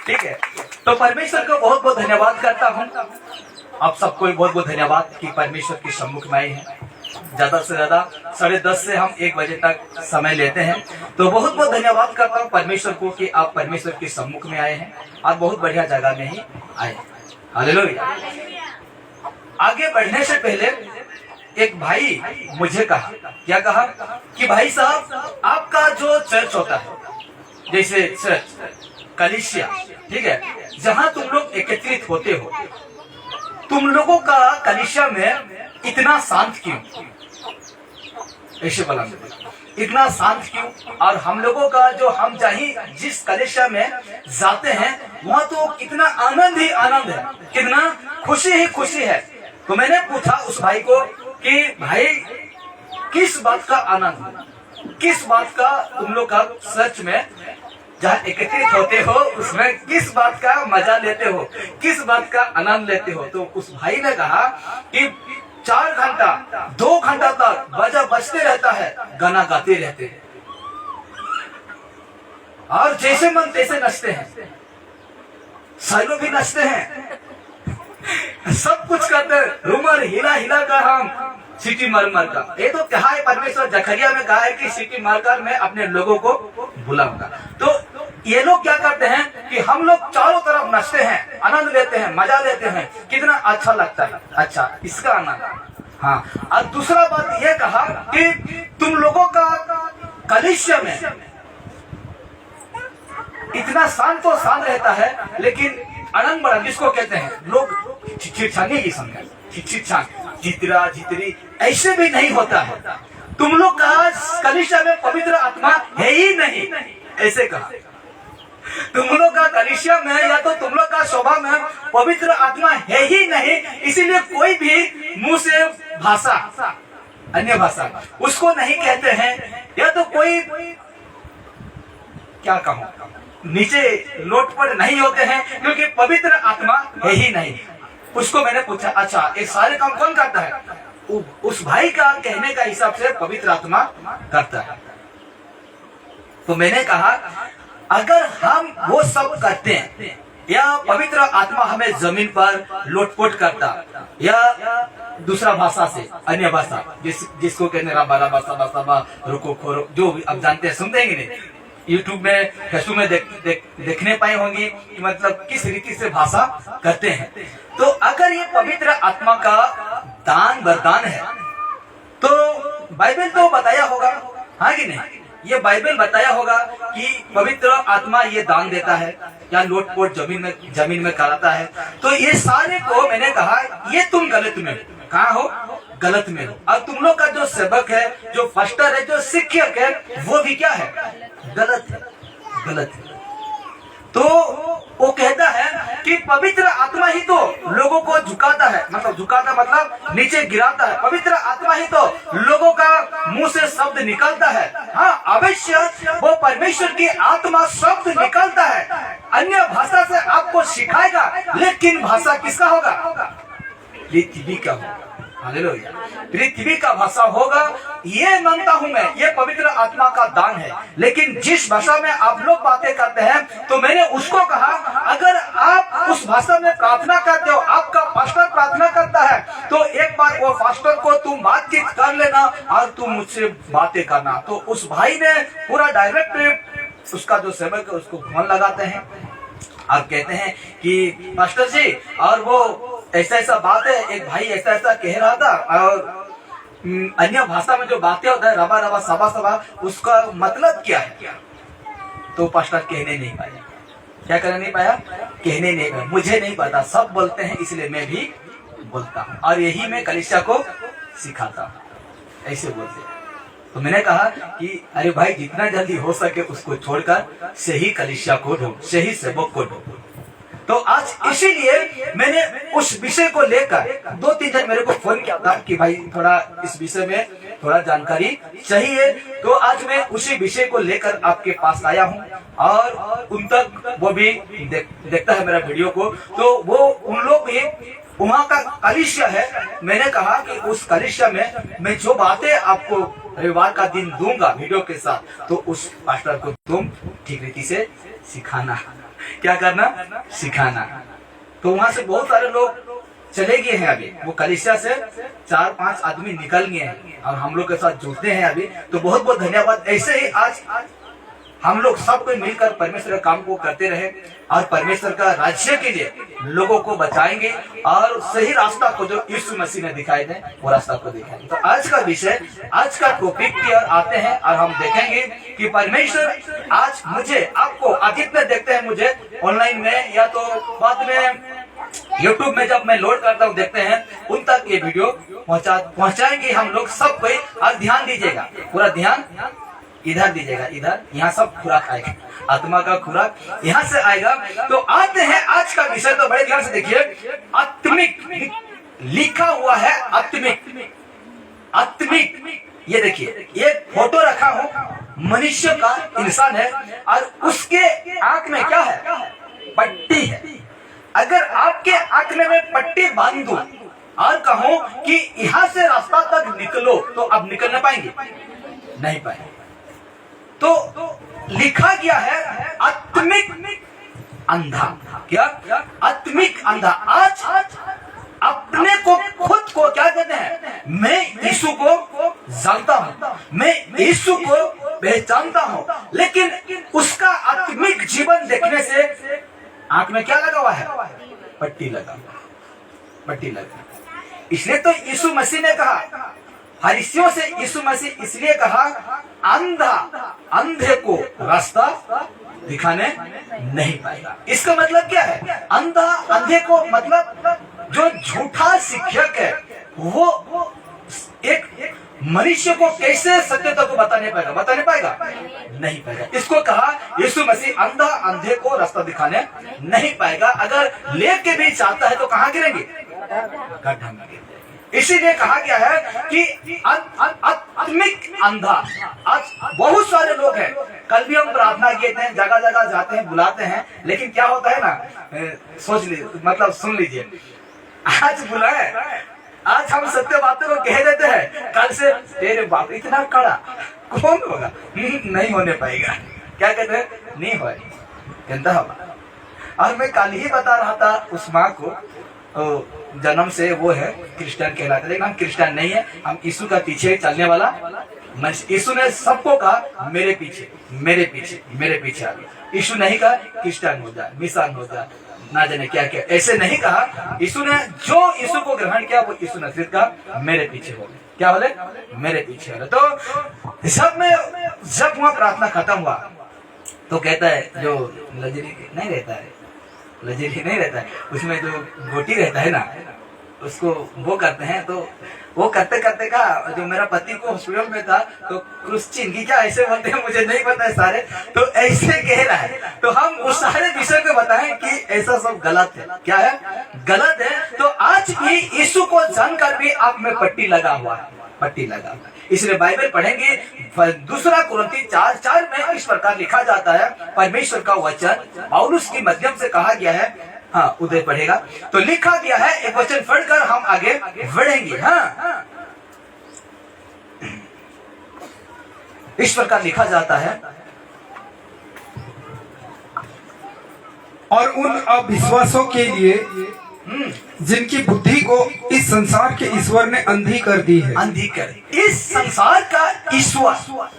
ठीक है। तो परमेश्वर को बहुत बहुत धन्यवाद करता हूँ। आप सबको बहुत बहुत धन्यवाद कि परमेश्वर की सम्मुख में आए हैं। ज्यादा से ज्यादा 10:30 से हम 1 बजे तक समय लेते हैं। तो बहुत बहुत धन्यवाद करता हूँ परमेश्वर को कि आप परमेश्वर के सम्मुख में आए हैं और बहुत बढ़िया जगह में ही आए। हालेलुया। आगे बढ़ने से पहले एक भाई मुझे कहा, क्या कहा कि भाई साहब आपका जो चर्च होता है, जैसे चर्च कलीसिया, ठीक है, जहाँ तुम लोग एकत्रित होते हो, तुम लोगों का कलीसिया में इतना शांत क्यों? ऐसे बोला, इतना शांत क्यों? और हम लोगों का जो हम जिस कलीसिया में जाते हैं वहाँ तो कितना आनंद ही आनंद है, कितना खुशी ही खुशी है। तो मैंने पूछा उस भाई को कि भाई किस बात का आनंद, किस बात का तुम लोग का सच में जहाँ एकत्रित होते हो उसमें किस बात का मजा लेते हो, किस बात का आनंद लेते हो? तो उस भाई ने कहा कि 4 घंटा 2 घंटा तक बाजा बजते रहता है, गाना गाते रहते हैं और जैसे मन तैसे नचते हैं, साइलो भी नचते हैं, सब कुछ करते हैं, रूमर हिला हिला कर हम सीटी मर का। ये तो कहा है परमेश्वर, जकरिया में कहा है कि सीटी मारकर मैं अपने लोगों को बुलाऊंगा। तो ये लोग क्या करते हैं कि हम लोग चारों तरफ नचते हैं, आनंद लेते हैं, मजा लेते हैं, कितना अच्छा लगता है। अच्छा, इसका आनंद। हाँ, और दूसरा बात ये कहा कि तुम लोगों का कलीसिया में इतना शांत तो शांत रहता है, लेकिन अड़ंग बड़ंग जिसको कहते हैं लोग, छिछानी की संख्या, छिछान, जितरा जितरी ऐसे भी नहीं होता है। तुम लोग का कलीसिया में पवित्र आत्मा है ही नहीं, ऐसे कहा। तुम लोग का कलीसिया में या तो तुम लोग का सभा में पवित्र आत्मा है ही नहीं, इसीलिए कोई भी मुंह से भाषा, अन्य भाषा उसको नहीं कहते हैं, या तो कोई क्या कहूं, नीचे लोटपट नहीं होते हैं, क्योंकि पवित्र आत्मा है ही नहीं। उसको मैंने पूछा, अच्छा ये सारे काम कौन करता है? उस भाई का कहने का हिसाब से पवित्र आत्मा करता है। तो मैंने कहा अगर हम वो सब करते हैं या पवित्र आत्मा हमें जमीन पर लोटपोट करता या दूसरा भाषा से, अन्य भाषा जिसको कहने रबा रबा सबा सबा रुको खोरो, जो अब जानते हैं, सुनते हैं नहीं, यूट्यूब में फेसबुक में देखने पाए होंगे कि मतलब किस रीति से भाषा करते हैं। तो अगर ये पवित्र आत्मा का दान वरदान है तो बाइबल तो बताया होगा, हाँ कि नहीं? ये बाइबल बताया होगा कि पवित्र आत्मा ये दान देता है या लोटपोट जमीन में कराता है। तो ये सारे को मैंने कहा ये तुम गलत में हो। कहाँ हो? गलत में हो। और तुम लोग का जो सेवक है, जो पास्टर है, जो शिक्षक है, वो भी क्या है? गलत है, गलत है। तो वो कहता है कि पवित्र आत्मा ही तो लोगों को झुकाता है, मतलब झुकाता मतलब नीचे गिराता है। पवित्र आत्मा ही तो लोगों का मुंह से शब्द निकलता है। हाँ, अवश्य वो परमेश्वर की आत्मा शब्द निकलता है, अन्य भाषा से आपको सिखाएगा, लेकिन भाषा किसका होगा? पृथ्वी का होगा। हालेलुया, पृथ्वी का भाषा होगा। ये मानता हूं मैं, ये पवित्र आत्मा का दान है। लेकिन जिस भाषा में आप लोग बातें करते हैं, तो मैंने उसको कहा अगर आप उस भाषा में प्रार्थना करते हो, आपका पास्टर प्रार्थना करता है, तो एक बार वो पास्टर को तुम बातचीत कर लेना और तुम मुझसे बातें करना। तो उस भाई ने पूरा डायरेक्ट उसका जो सेवक है उसको फोन लगाते हैं और कहते हैं कि पास्टर जी, और वो ऐसा ऐसा बात है, एक भाई ऐसा ऐसा कह रहा था, और अन्य भाषा में जो बातें होता है रबा रबा सबा सबा, उसका मतलब क्या है? तो पास्टर कहने नहीं पाया। क्या करने नहीं पाया? कहने नहीं पाया। मुझे नहीं पता, सब बोलते हैं इसलिए मैं भी बोलता हूँ, और यही मैं कलीसिया को सिखाता हूँ, ऐसे बोलते हैं। तो मैंने कहा कि अरे भाई, जितना जल्दी हो सके उसको छोड़कर सही कलीसिया को ढूंढ, सही सेवक को ढूंढ। तो आज इसीलिए मैंने उस विषय को लेकर 2-3 जन मेरे को फोन किया था कि भाई थोड़ा इस विषय में थोड़ा जानकारी चाहिए। तो आज मैं उसी विषय को लेकर आपके पास आया हूं, और उन तक वो भी देखता है मेरा वीडियो को, तो वो उन लोग भी वहाँ का कलीसिया है। मैंने कहा कि उस कलीसिया में मैं जो बातें आपको रविवार का दिन दूंगा वीडियो के साथ, तो उस पास्टर को तुम ठीक रीति से सिखाना। क्या करना, सिखाना। तो वहां से बहुत सारे लोग चले गए हैं अभी, वो कलीसिया से 4-5 आदमी निकल गए हैं और हम लोग के साथ जुड़ते हैं अभी। तो बहुत बहुत धन्यवाद। ऐसे ही आज हम लोग सब कोई मिलकर परमेश्वर का काम को करते रहे और परमेश्वर का राज्य के लिए लोगों को बचाएंगे और सही रास्ता को जो यीशु मसीह ने दिखाई दे वो रास्ता को दिखाएंगे। तो आज का विषय, आज का टॉपिक की ओर आते हैं और हम देखेंगे कि परमेश्वर आज मुझे, आपको, अधिक में देखते हैं मुझे ऑनलाइन में या तो बाद में YouTube में जब मैं लोड करता हूँ देखते हैं, उन तक ये वीडियो पहुंचाएंगे हम लोग सब कोई। और ध्यान दीजिएगा, पूरा ध्यान इधर दीजिएगा, इधर, यहाँ सब खुराक आएगा, आत्मा का खुराक यहाँ से आएगा। तो आते हैं आज का विषय, तो बड़े ध्यान से देखिए। आत्मिक लिखा हुआ है, आत्मिक, आत्मिक। ये देखिए, ये फोटो रखा हूं, मनुष्य का, इंसान है और उसके आंख में क्या है, पट्टी है। अगर आपके आंख में मैं पट्टी बांध दूं और कहूं कि यहां से रास्ता तक निकलो, तो अब निकल न पाएंगे, नहीं पाएंगे। तो लिखा गया है आत्मिक अंधा। क्या, आत्मिक अंधा। आज अपने को, खुद को क्या कहते हैं, मैं यीशु को जानता हूं, मैं यीशु को पहचानता हूं, लेकिन उसका आत्मिक जीवन देखने से आंख में क्या लगा हुआ है, पट्टी लगा, पट्टी लगा। इसलिए तो यीशु मसीह ने कहा, फरीसियों से यीशु मसीह इसलिए कहा, अंधा अंधे को रास्ता दिखाने नहीं पाएगा। इसका मतलब क्या है, अंधा अंधे को, मतलब जो झूठा शिक्षक है वो एक मनुष्य को कैसे सत्यता को बताने पाएगा, बताने पाएगा, नहीं पाएगा। इसको कहा यीशु मसीह, अंधा अंधे को रास्ता दिखाने नहीं पाएगा। अगर लेके भी चाहता है तो कहाँ गिरेंगे, गड्ढा में गिरेंगे। इसीलिए कहा गया है कि आत्मिक अंधा। आज बहुत सारे लोग हैं, कल भी हम प्रार्थना किए थे, जगह जगह जाते हैं, बुलाते हैं, लेकिन क्या होता है ना, सोच लीजिए, मतलब सुन लीजिए, आज बुलाए, आज हम सत्य बातों को कह देते हैं, कल से तेरे बाप इतना कड़ा कौन होगा, नहीं होने पाएगा। क्या कहते हैं, नहीं हो कहता होगा। और मैं कल ही बता रहा था उस माँ को, जन्म से वो है क्रिश्चियन कहलाते, लेकिन हम क्रिश्चियन नहीं है, हम यीशु का पीछे चलने वाला। यीशु ने सबको कहा मेरे पीछे, मेरे पीछे, मेरे पीछे आ गया। यीशु नहीं कहा क्रिश्चियन हो जा, मिसान हो जा, ना जाने क्या क्या, ऐसे नहीं कहा। यीशु ने जो यीशु को ग्रहण किया वो यीशु ने सिर्फ कहा मेरे पीछे हो, क्या बोले, मेरे पीछे हो। तो जब वहाँ प्रार्थना खत्म हुआ तो कहता है, जो लजरी नहीं रहता है, लजरी नहीं रहता है, उसमें जो गोटी रहता है ना, उसको वो करते हैं। तो वो करते करते का, जो मेरा पति को हॉस्पिटल में था, तो क्रिश्चियन की क्या ऐसे बोलते हैं, मुझे नहीं पता है सारे, तो ऐसे कह रहा है। तो हम उस सारे विषय को बताएं कि ऐसा सब गलत है, क्या है, गलत है। तो आज भी यीशु को जानकर भी आप में पट्टी लगा हुआ है, पट्टी लगा हुआ है। इसलिए बाइबल पढ़ेंगे, 2 कुरिन्थी 4:4 में इस प्रकार लिखा जाता है, परमेश्वर का वचन पौलुस के माध्यम से कहा गया है। हाँ, उधर पढ़ेगा तो लिखा गया है, एक वचन पढ़कर हम आगे बढ़ेंगे। हाँ, इस प्रकार लिखा जाता है, और उन अविश्वासों के लिए जिनकी बुद्धि को इस संसार के ईश्वर ने अंधी कर दी है, अंधी कर, इस संसार का ईश्वर,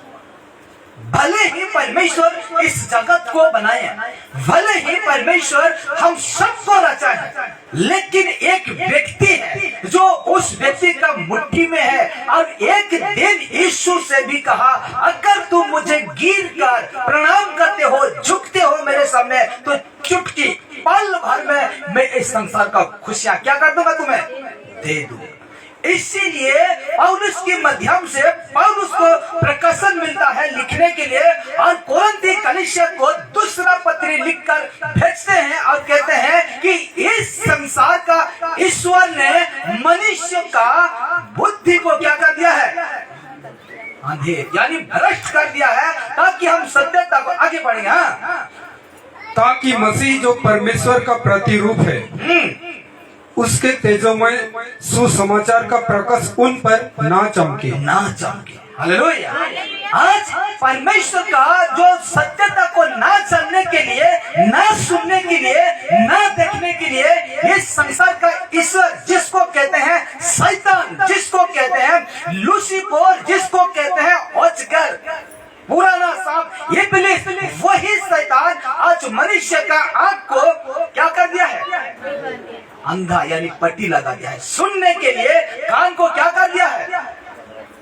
भले ही परमेश्वर इस जगत को बनाया, भले ही परमेश्वर हम सबको रचा है, लेकिन एक व्यक्ति है जो उस व्यक्ति का मुट्ठी में है। और एक दिन यीशु से भी कहा, अगर तुम मुझे गिर कर प्रणाम करते हो, झुकते हो मेरे सामने, तो चुटकी पल भर में मैं इस संसार का खुशियां क्या कर दूंगा, तुम्हें दे दूंगा। इसीलिए पौलुस के माध्यम से पौलुस को प्रकाशन मिलता है लिखने के लिए, और कोरिन्थी कलीसिया को दूसरा पत्री लिखकर भेजते हैं और कहते हैं कि इस संसार का ईश्वर ने मनुष्य का बुद्धि को क्या कर दिया है, अंधे, यानी भ्रष्ट कर दिया है, ताकि हम सत्यता को आगे बढ़े। ताकि मसीह जो परमेश्वर का प्रतिरूप है उसके तेजोमय सुसमाचार का प्रकाश उन पर ना चमके, ना चमके। हालेलुया। आज परमेश्वर का जो सत्यता को ना चलने के लिए ना सुनने के लिए, ना देखने के लिए इस संसार का ईश्वर जिसको कहते हैं शैतान, जिसको कहते हैं लूसीफर, जिसको कहते हैं अजगर, पुराना सांप इब्लिस, वही शैतान आज मनुष्य का आंख को क्या कर दिया है? अंधा यानी पट्टी लगा दिया है। सुनने के लिए कान को क्या कर दिया है?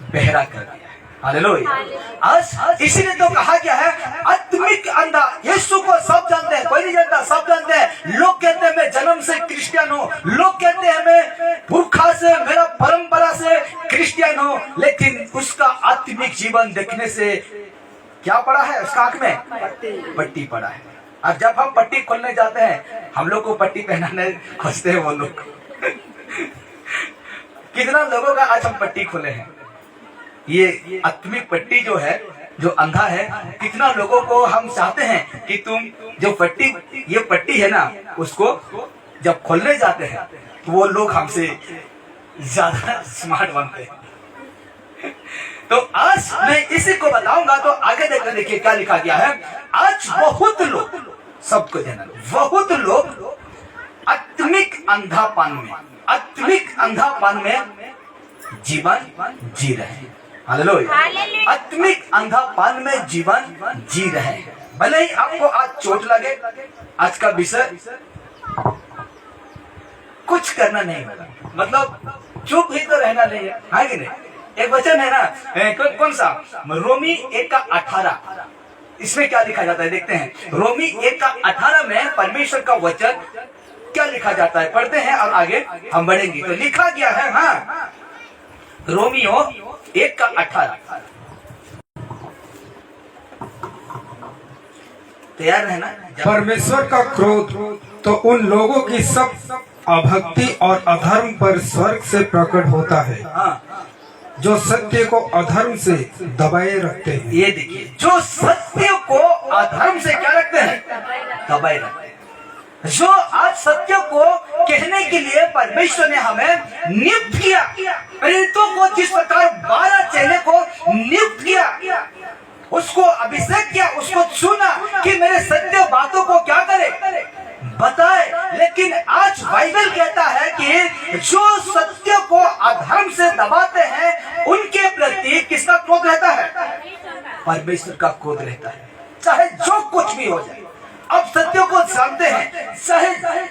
बहरा कर दिया है। हालेलुया। आज इसीलिए तो कहा गया है आत्मिक अंधा। यीशु को सब जानते हैं, कोई नहीं जानता, सब जानते हैं। लोग कहते हैं मैं जन्म से क्रिश्चियन हूँ, लोग कहते हैं मैं पुरखा से, मेरा परंपरा से क्रिश्चियन हूँ, लेकिन उसका आत्मिक जीवन देखने से क्या पड़ा है? उसका आंख में पट्टी पड़ा है। और जब हम पट्टी खोलने जाते हैं, हम लोग को पट्टी पहनाने खोजते हैं वो लोग। कितना लोगों का आज हम पट्टी खोले हैं। ये आत्मिक पट्टी जो है, जो अंधा है, कितना लोगों को हम चाहते हैं कि तुम जो पट्टी, ये पट्टी है ना, उसको जब खोलने जाते हैं तो वो लोग हमसे ज्यादा स्मार्ट बनते हैं। तो आज मैं इसी को बताऊंगा, तो आगे देखकर देखिए क्या लिखा गया है। आज बहुत लोग, सबको ध्यान, बहुत लोग आत्मिक अंधापन में, आत्मिक अंधापन में जीवन जी रहे हैं। हालेलुया। आत्मिक अंधापन में जीवन जी रहे हैं। भले ही आपको आज चोट लगे, आज का विषय कुछ करना नहीं होगा, मतलब चुप ही तो रहना नहीं है कि नहीं? एक वचन है ना, कौन सा? रोमी 1:18। इसमें क्या लिखा जाता है देखते हैं। रोमी 1:18 में परमेश्वर का वचन क्या लिखा जाता है, पढ़ते हैं और आगे हम बढ़ेंगे। तो लिखा गया है, हाँ, रोमियो 1:18। तैयार है ना? परमेश्वर का क्रोध तो उन लोगों की सब अभक्ति और अधर्म पर स्वर्ग से प्रकट होता है, हाँ, जो सत्य को अधर्म से दबाए रखते हैं। ये देखिए, जो सत्य को अधर्म से क्या रखते हैं? दबाए रखते हैं। जो आज सत्य को कहने के लिए परमेश्वर ने हमें नियुक्त किया, प्रेरितों को जिस प्रकार 12 चेले को नियुक्त किया, उसको अभिषेक किया, उसको चुना कि मेरे सत्य बातों को क्या करे, बताए। लेकिन आज बाइबल कहता है कि जो सत्य को अधर्म से दबाते हैं, उनके प्रति किसका क्रोध रहता है? परमेश्वर का क्रोध रहता है, चाहे जो कुछ भी हो जाए। अब सत्य को जानते हैं, चाहे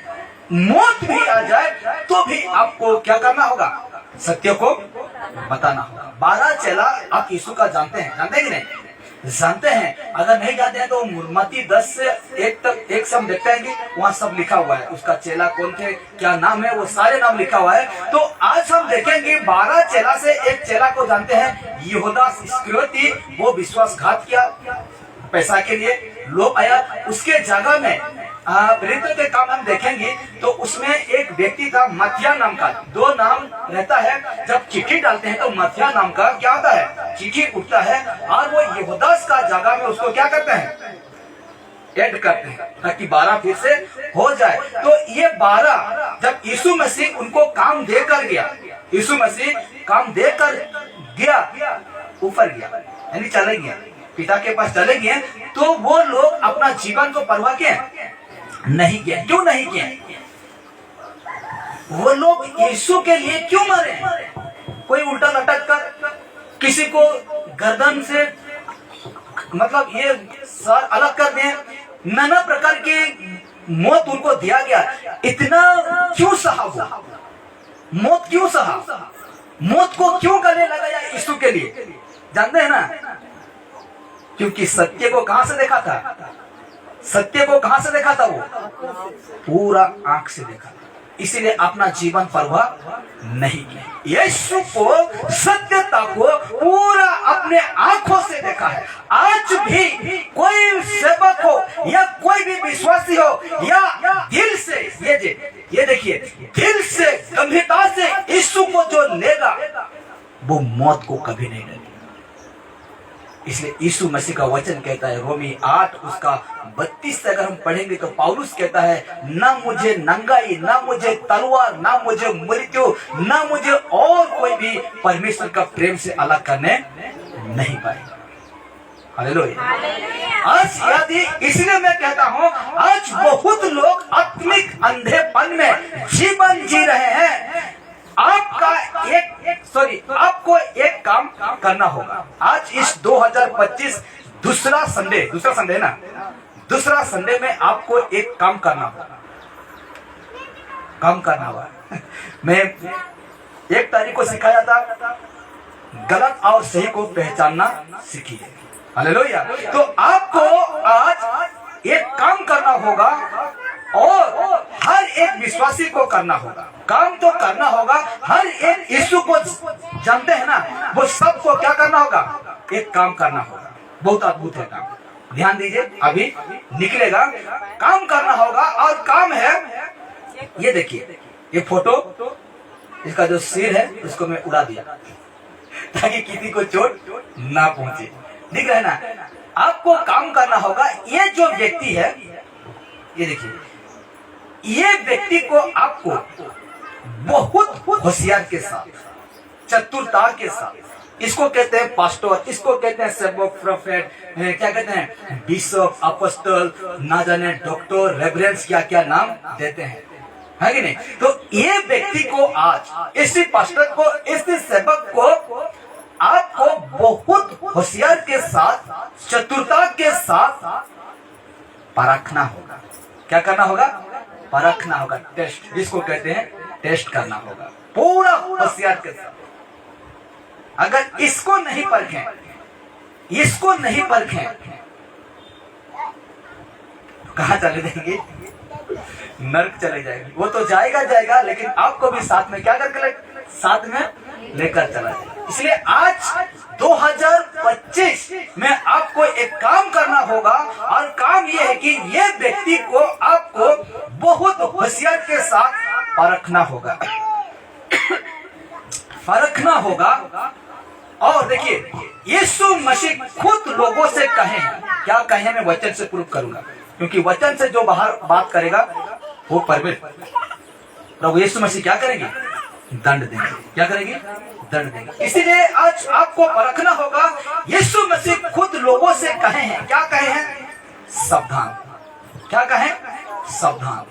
मौत भी आ जाए तो भी आपको क्या करना होगा? सत्य को बताना होगा। 12 चेला आप यीशु का जानते हैं, जानते हैं कि नहीं? जानते हैं। अगर नहीं जानते हैं तो मत्ती 10 से 1 तक एक हम देखते हैं कि वहाँ सब लिखा हुआ है, उसका चेला कौन थे, क्या नाम है, वो सारे नाम लिखा हुआ है। तो आज हम देखेंगे 12 चेला से एक चेला को जानते हैं, यहूदा इस्करियोती। वो विश्वासघात किया पैसा के लिए, लोभ आया उसके जगह में। प्रेरितों के काम हम देखेंगे तो उसमें एक व्यक्ति था मथिया नाम का, 2 नाम रहता है। जब चिट्ठी डालते हैं तो मथिया नाम का क्या होता है? चिट्ठी उठता है, और वो यहूदा का जगह में उसको क्या करते हैं? ऐड करते हैं, ताकि 12 फिर से हो जाए। तो ये 12 जब यीशु मसीह उनको काम देकर गया, यीशु मसीह काम देकर गया, ऊपर गया यानी चले गए, पिता के पास चले गए, तो वो लोग अपना जीवन को परवाह किए नहीं किया। क्यों नहीं किया? वो लोग यीशु के लिए क्यों मरे? कोई उल्टा लटक कर, किसी को गर्दन से मतलब ये सर अलग कर दिए, नाना प्रकार के मौत उनको दिया गया। इतना क्यों सहा वो? मौत क्यों सहा? मौत को क्यों गले लगाया यीशु के लिए? जानते हैं ना? क्योंकि सत्य को कहां से देखा था? सत्य को कहां से देखा था? वो पूरा आंख से देखा, इसीलिए अपना जीवन परवाह नहीं किया। यीशु को, सत्यता को पूरा अपने आंखों से देखा है। आज भी कोई सेवक हो या कोई भी विश्वासी हो, या दिल से ये देखिए, दिल से गंभीरता से यीशु को जो लेगा, वो मौत को कभी नहीं लेगा। इसलिए यीशु मसीह का वचन कहता है, रोमी 8 उसका 32 से अगर हम पढ़ेंगे तो पौलुस कहता है, ना मुझे नंगाई, ना मुझे तलवार, ना मुझे मृत्यु, ना मुझे और कोई भी परमेश्वर का प्रेम से अलग करने नहीं पाएगा। हालेलुया। आज यदि, इसलिए मैं कहता हूँ, आज काम करना होगा। आज इस 2025 दूसरा संडे है ना, दूसरा संडे में आपको एक काम करना होगा। मैं 1 तारीख को सिखाया था, गलत और सही को पहचानना सीखिए। हालेलुया। तो आपको आज एक काम करना होगा और हर एक विश्वासी को करना होगा। काम तो करना होगा, हर एक यीशु को जानते हैं ना, वो सबको क्या करना होगा, एक काम करना होगा। बहुत अद्भुत है काम, ध्यान दीजिए, अभी निकलेगा। काम करना होगा और काम है, ये देखिए, ये फोटो, इसका जो सिर है उसको मैं उड़ा दिया ताकि किसी को चोट ना पहुंचे। दिख रहा है ना, आपको काम करना होगा। ये जो व्यक्ति है, ये देखिए, ये व्यक्ति को आपको बहुत होशियार के साथ, चतुरता के साथ, इसको कहते हैं पास्टर, इसको कहते हैं सेवक, प्रोफेट, क्या कहते हैं, बिशप, अपोस्टल, ना जाने डॉक्टर, रेवरेंस, क्या क्या नाम देते हैं, है कि नहीं। तो ये व्यक्ति को आज, इसी पास्टर को, इसी सेवक को आपको बहुत होशियार के साथ, चतुरता के साथ परखना होगा। क्या करना होगा, परखना होगा, टेस्ट, जिसको कहते हैं टेस्ट करना होगा, पूरा होशियार के साथ। अगर इसको नहीं परखें, कहाँ चले जाएंगे, नर्क चले जाएंगे। वो तो जाएगा, लेकिन आपको भी साथ में क्या करके साथ में लेकर चला जाएगा। इसलिए आज 2025 में आपको एक काम करना होगा, और काम यह है कि ये व्यक्ति को आपको बहुत होशियार के साथ परखना होगा। और देखिए, यीशु मसीह खुद लोगों से कहे हैं, क्या कहे, मैं वचन से प्रूव करूंगा, क्योंकि वचन से जो बाहर बात करेगा वो परमेश्वर, प्रभु यीशु मसीह क्या करेंगे, दंड देंगे। क्या करेंगे, दंड देंगे। इसीलिए आज आपको परखना होगा। यीशु मसीह खुद लोगों से कहे हैं, क्या कहे हैं, सावधान। क्या कहे, सावधान।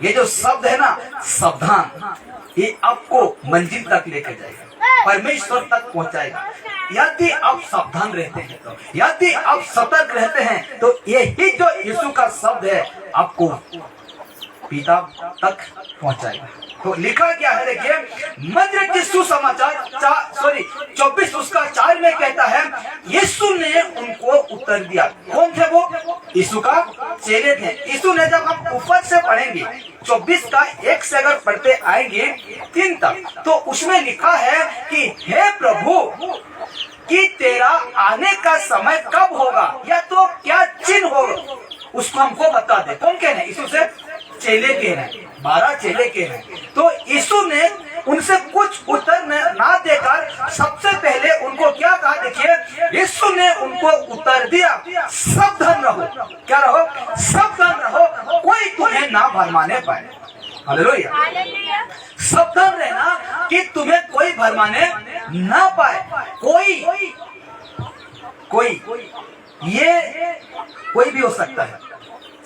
ये जो शब्द है ना, सावधान, ये आपको मंजिल तक लेकर जाएगा, परमेश्वर तक पहुंचाएगा। यदि आप सावधान रहते हैं, तो यदि आप सतर्क रहते हैं, तो यही जो यीशु का शब्द है आपको पिता तक पहुंचाएगा। तो लिखा क्या है, देखिए, मंदिर की सुसमाचार 24 उसका 4 में कहता है, यीशु ने उनको उत्तर दिया। कौन थे वो, यीशु का चेले थे। यीशु ने, जब हम ऊपर से पढ़ेंगे 24 का 1 से अगर पढ़ते आएंगे 3 तक, तो उसमें लिखा है कि हे प्रभु, कि तेरा आने का समय कब होगा, या तो क्या चिन्ह होगा, उसको हमको बता दे। कौन कह रहे हैं, यीशु से चेले कह रहे हैं, 12 चेले कह रहे हैं। तो यीशु ने उनसे कुछ उत्तर ना देकर सबसे पहले उनको क्या कहा, देखिए, यीशु ने उनको उत्तर दिया, सावधान रहो। क्या रहो, सावधान रहो, कोई तुम्हें ना भरमाने पाए। हालेलुया। सावधान रहना कि तुम्हें कोई भरमाने ना पाए। कोई ये कोई भी हो सकता है,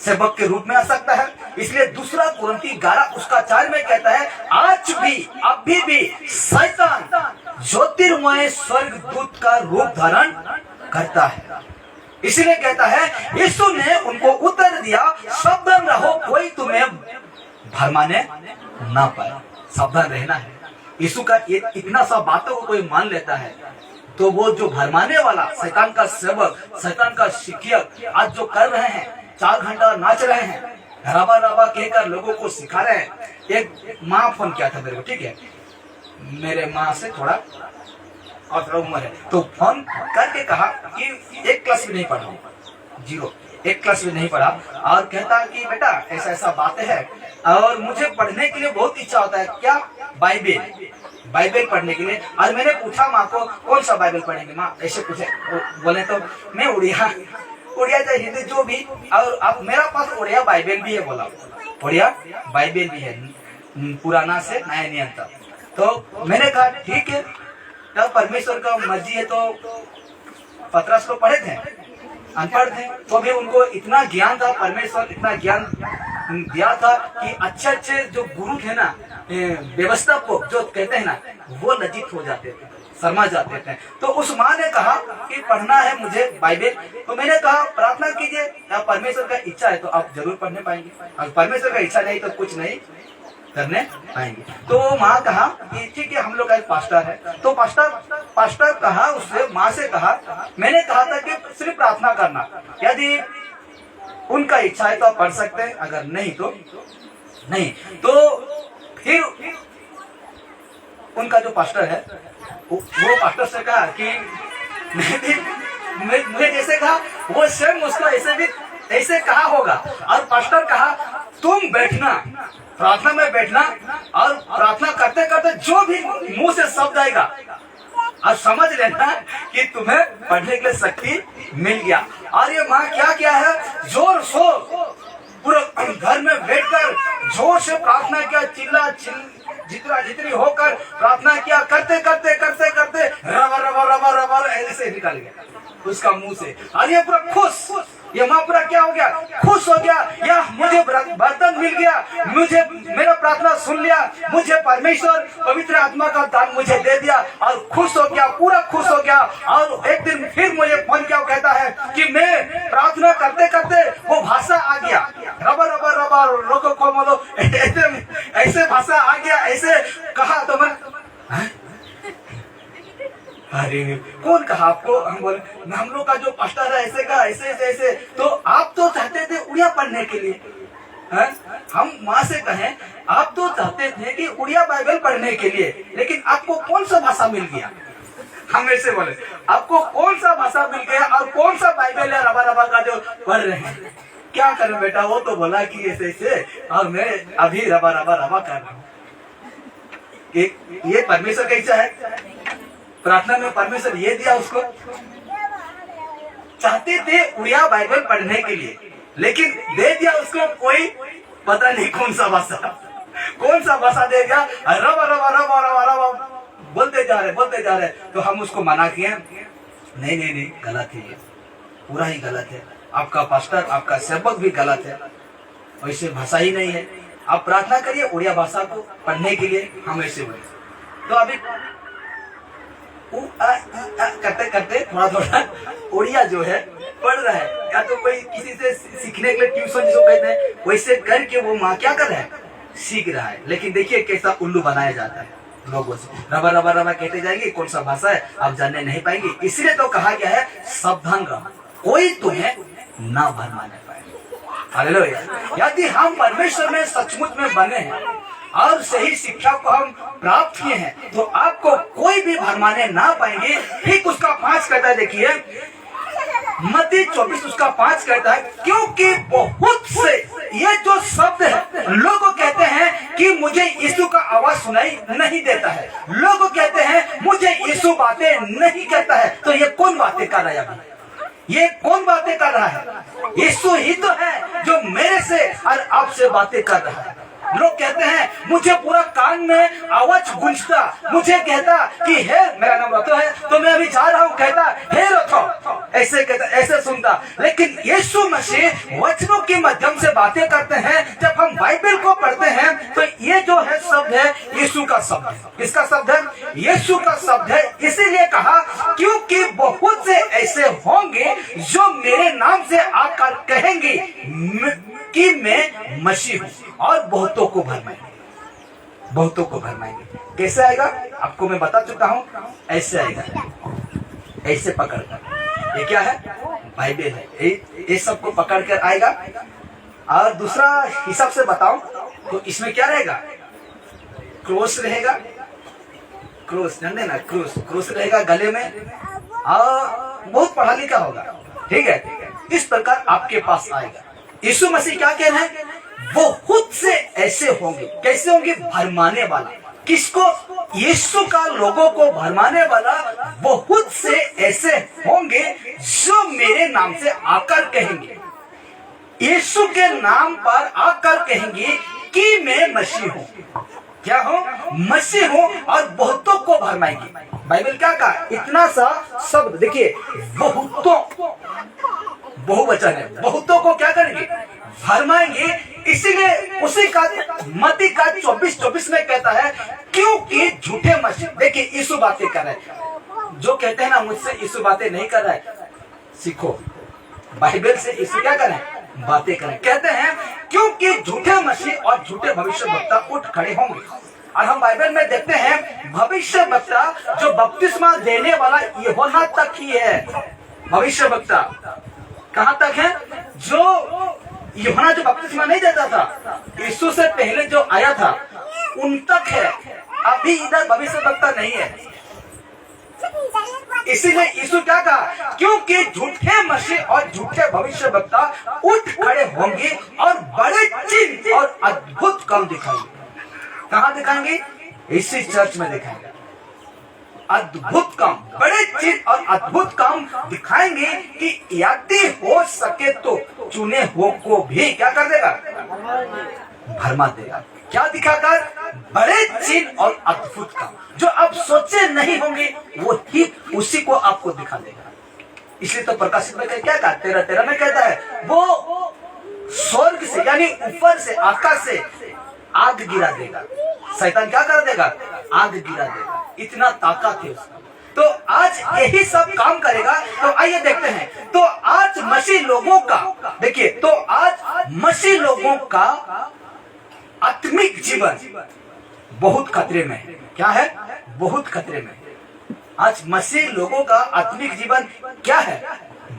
सेवक के रूप में आ सकता है। इसलिए 2 कुरिन्थी 11 उसका 4 में कहता है, आज भी, अभी भी शैतान ज्योतिर्मय स्वर्गदूत का रूप धारण करता है। इसलिए कहता है, यीशु ने उनको उत्तर दिया, सावधान रहो, कोई तुम्हें भरमाने ना पाए। सावधान रहना है। यीशु का इतना सा बातों को कोई मान लेता है, तो वो जो भरमाने वाला शैतान का सेवक, शैतान का शिक्षक आज जो कर रहे हैं, 4 घंटा नाच रहे हैं, राबा राबा कहकर लोगों को सिखा रहे हैं। एक माँ फोन किया था मेरे को, ठीक है, मेरे माँ से थोड़ा उम्र है, तो फोन करके कहा कि 1 क्लास भी नहीं पढ़ा, 1 क्लास भी नहीं पढ़ा, और कहता कि बेटा ऐसा ऐसा बातें है, और मुझे पढ़ने के लिए बहुत इच्छा होता है। क्या, बाइबल पढ़ने के लिए। और मैंने पूछा माँ को, कौन सा बाइबल पढ़ेंगे माँ, ऐसे पूछे, बोले तो मैं उड़िया चाहे हिंदी जो भी, और अब मेरा पास उड़िया बाइबल भी है, बोला उड़िया बाइबल भी है, पुराना से नया नियम तक। तो मैंने कहा ठीक है, तब परमेश्वर का मर्जी है। तो पतरस को पढ़े थे, अनपढ़ थे, तो भी उनको इतना ज्ञान था, परमेश्वर इतना ज्ञान दिया था कि अच्छे जो गुरु थे ना, व्यवस्था को जो कहते हैं ना, वो लज्जित हो जाते थे, शर्मा जाते थे। तो उस माँ ने कहा कि पढ़ना है मुझे बाइबल। तो मैंने कहा प्रार्थना कीजिए, या परमेश्वर का इच्छा है तो आप जरूर पढ़ने पाएंगे, और परमेश्वर का इच्छा नहीं तो कुछ नहीं करने पाएंगे। तो माँ कहा कि ठीक है, हम लोग का एक पास्टर है। तो पास्टर कहा उससे, माँ से कहा, मैंने कहा था कि सिर्फ प्रार्थना करना, यदि उनका इच्छा है तो आप पढ़ सकते हैं, अगर नहीं तो नहीं। तो फिर उनका जो पास्टर है वो पास्टर से कहा कि मुझे जैसे कहा वो स्वयं उसको ऐसे भी ऐसे कहा होगा। और पास्टर कहा तुम बैठना, प्रार्थना में बैठना, और प्रार्थना करते करते जो भी मुंह से शब्द आएगा और समझ लेना कि तुम्हें पढ़ने के लिए शक्ति मिल गया। और ये माँ क्या क्या है, जोर शोर पूरे घर में बैठकर जोर से प्रार्थना किया, जितनी होकर प्रार्थना किया, करते करते करते करते रबर रबर रबर रबर ऐसे निकल गया उसका मुंह से। और ये पूरा खुश, ये माँ पूरा क्या हो गया, खुश हो गया, या मुझे बर्तन मिल गया, मुझे मेरा प्रार्थना सुन लिया, मुझे परमेश्वर पवित्र आत्मा का दान मुझे दे दिया, और खुश हो गया, पूरा खुश हो गया। और एक दिन फिर मुझे फोन किया, कहता है कि मैं प्रार्थना करते करते वो भाषा आ गया, रबर रबर रबर रोको को बोलो, ऐसे भाषा आ गया, ऐसे कहा। तो मैं अरे कौन कहा आपको? हम बोले हम लोग का जो पास्टर है ऐसे कहा, ऐसे ऐसे ऐसे। तो आप तो चाहते थे उड़िया पढ़ने के लिए, है? हम माँ से कहें आप तो चाहते थे कि उड़िया बाइबल पढ़ने के लिए, लेकिन आपको कौन सा भाषा मिल गया? हम ऐसे बोले आपको कौन सा भाषा मिल गया और कौन सा बाइबल है रबा रबा का जो पढ़ रहे हैं? क्या करें बेटा, वो तो बोला कि ऐसे ऐसे, और मैं अभी रबा रबा रबा कर रहा हूँ। ये परमेश्वर का इच्छा है। प्रार्थना में परमेश्वर ये दिया उसको, चाहते थे उड़िया बाइबल पढ़ने के लिए, लेकिन दे दिया उसको कोई पता नहीं कौन सा भाषा दे दिया, रबा रबा रबा रबा रबा बोलते जा रहे। तो हम उसको मना किए, नहीं गलत है, ये पूरा ही गलत है, आपका पास्टर आपका सेवक भी गलत है, वैसे भाषा ही नहीं है, आप प्रार्थना करिए उड़िया भाषा को पढ़ने के लिए। हम ऐसे बोले। तो अभी करते करते थोड़ा थोड़ा उड़िया जो है पढ़ रहा है, या तो कोई किसी से सीखने के लिए ट्यूशन जिसको कहते हैं, वैसे करके वो माँ क्या कर रहा है, सीख रहा है। लेकिन देखिए कैसा उल्लू बनाया जाता है लोगों से, रबा रबा रबा कहते जाएंगे, कौन सा भाषा है आप जानने नहीं पाएंगे। इसलिए तो कहा गया है सावधान रहो, कोई तुम्हें ना भरमाने पाए। हालेलुया। यदि हम परमेश्वर में सचमुच में बने हैं और सही शिक्षा को हम प्राप्त किए हैं, तो आपको कोई भी भरमाने ना पाएंगे। ठीक उसका 5 कहता है, देखिए मत्ती 24 उसका 5 कहता है, क्योंकि बहुत से ये जो शब्द है, लोग कहते हैं कि मुझे यीशु का आवाज सुनाई नहीं देता है, लोग कहते हैं मुझे यीशु बातें नहीं कहता है। तो ये कौन बातें कर रहा है अभी? ये कौन बातें कर रहा है? यीशु ही तो है जो मेरे से और आपसे बातें कर रहा है। लोग कहते हैं मुझे पूरा कान में आवाज गूंजता, मुझे कहता कि हे, मेरा नाम रथो है तो मैं अभी जा रहा हूँ, कहता हे रथो, ऐसे कहता, ऐसे सुनता। लेकिन यीशु मसीह वचनों के माध्यम से बातें करते हैं। जब हम बाइबल को पढ़ते हैं तो ये जो है शब्द है यीशु का शब्द है। किसका शब्द है? यीशु का शब्द है। इसीलिए कहा क्योंकि बहुत से ऐसे होंगे जो मेरे नाम से आकर कहेंगे कि मैं मसीह हूँ, और बहुतों को भरमाएंगे। कैसे आएगा आपको मैं बता चुका हूँ, ऐसे आएगा, ऐसे पकड़कर। ये क्या है? बाइबल है। ये सबको पकड़कर आएगा। और दूसरा हिसाब से बताऊं तो इसमें क्या रहेगा? क्रोस रहेगा, क्रोस जानते ना, क्रोस रहेगा गले में, और बहुत पढ़ा लिखा होगा। ठीक है, इस प्रकार आपके पास आएगा। यीशु मसीह क्या कह रहे हैं? बहुत से ऐसे होंगे। कैसे होंगे? भरमाने वाला। किसको? यीशु का लोगों को भरमाने वाला। बहुत से ऐसे होंगे जो मेरे नाम से आकर कहेंगे, यीशु के नाम पर आकर कहेंगे कि मैं मसीह हूँ। क्या हूँ? मसीह हूँ, और बहुतों को भरमाएंगे। बाइबल क्या कहा? इतना सा शब्द देखिए, बहुतों, बहुवचन है। बहुतों को क्या करेंगे? भरमाएंगे। इसीलिए उसी का मत्ती का 24:24 में कहता है क्योंकि झूठे मसीह, देखिए यीशु बातें कर रहे हैं, जो कहते हैं ना मुझसे यीशु बातें नहीं कर रहा है, सीखो बाइबल से यीशु क्या करें, बातें करें। कहते हैं क्योंकि झूठे मसीह और झूठे भविष्यवक्ता उठ खड़े होंगे। और हम बाइबल में देखते हैं भविष्यवक्ता जो बपतिस्मा देने वाला यूहन्ना तक ही है। भविष्यवक्ता कहां तक है? जो यूहन्ना जो बपतिस्मा नहीं देता था, यीशु से पहले जो आया था उन तक है। अभी इधर भविष्यवक्ता नहीं है। इसीलिए यीशु क्या कहा? क्योंकि झूठे मसीह और झूठे भविष्यवक्ता उठ खड़े होंगे और बड़े चिन्ह और अद्भुत काम दिखाएंगे। कहां दिखाएंगे? इसी चर्च में दिखाएंगे। अद्भुत काम, बड़े चिन्ह और अद्भुत काम दिखाएंगे कि यदि हो सके तो चुने हुओं को भी क्या कर देगा? भरमा देगा। क्या दिखाकर? बड़े चिन्ह और अद्भुत काम जो आप सोचे नहीं होंगे वो ही उसी को आपको दिखा देगा। इसलिए तो प्रकाशित में क्या कहा? 13:13 में कहता है वो स्वर्ग से यानी ऊपर से आकाश से आग गिरा देगा। शैतान क्या कर देगा? आग गिरा देगा। इतना ताकत है उसका। तो आज यही सब काम करेगा। तो आइए देखते हैं। तो आज मसीह लोगों का, देखिए, तो आज मसीह लोगों का आत्मिक जीवन बहुत खतरे में है। क्या है? बहुत खतरे में है। आज मसीह लोगों का आत्मिक जीवन क्या है?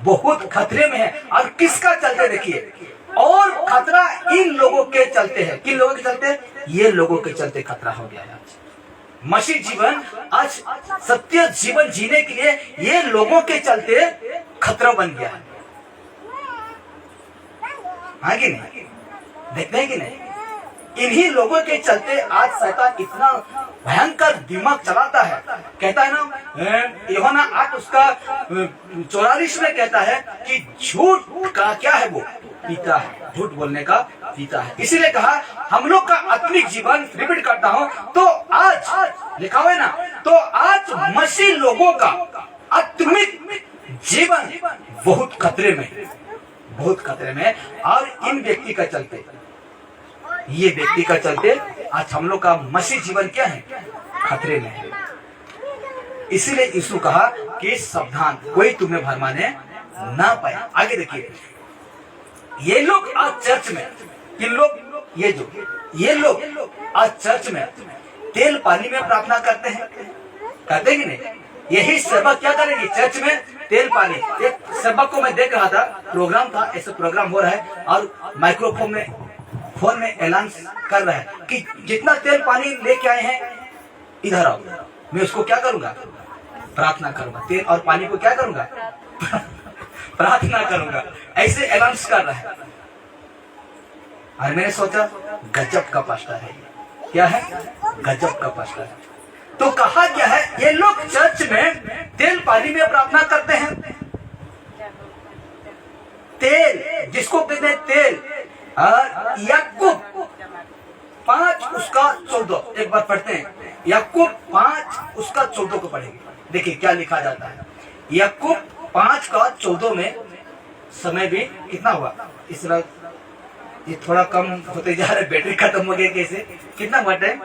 बहुत खतरे में है। और किसका चलते? देखिए, और खतरा इन लोगों के चलते है। किन लोगों के चलते? ये लोगों के चलते खतरा हो गया है। आज मसीह जीवन, आज सत्य जीवन जीने के लिए ये लोगों के चलते खतरा बन गया है। हाँ कि नहीं? देखते हैं कि नहीं? इन्हीं लोगों के चलते आज शैतान इतना भयंकर दिमाग चलाता है। कहता है ना यूहन्ना 8 उसका 44 में कहता है कि झूठ का क्या है? वो पिता है, झूठ बोलने का पिता है। इसीलिए कहा हम लोग का आत्मिक जीवन, रिपीट करता हूं, तो आज लिखा हुआ है ना, तो आज मसीह लोगों का आत्मिक जीवन बहुत खतरे में, बहुत खतरे में। और इन व्यक्ति का चलते, ये व्यक्ति का चलते आज हम लोग का मसीह जीवन क्या है? खतरे में है। इसीलिए यीशु कहा कि सावधान, कोई तुम्हें भरमाने ना पाए। आगे देखिए, ये लोग आज चर्च में, किन लोग? ये लोग आज चर्च में तेल पानी में प्रार्थना करते हैं। कहते हैं कि नहीं? यही सेवक क्या करेंगे? चर्च में तेल पानी। एक सेवक को मैं देख रहा था, प्रोग्राम था, ऐसे प्रोग्राम हो रहा है और माइक्रोफोन में, फोन में ऐलान कर रहा है कि जितना तेल पानी लेके आए हैं इधर आओ। मैं उसको क्या करूंगा? प्रार्थना करूंगा। तेल और पानी को क्या करूंगा? प्रार्थना करूंगा। ऐसे ऐलान कर रहा है। और मैंने सोचा गजब का पास्टर है। क्या है? गजब का पास्टर है। तो कहा क्या है? ये लोग चर्च में तेल पानी में प्रार्थना करते हैं। तेल, जिसको कहते हैं तेल, याकूब 5 उसका 14, एक बार पढ़ते हैं। याकूब 5 उसका 14 को पढ़ेंगे। देखिए क्या लिखा जाता है। याकूब 5 का 14 में, समय भी कितना हुआ? इस ये थोड़ा कम होते जा रहा है, बैटरी खत्म हो गया। कैसे? कितना हुआ टाइम?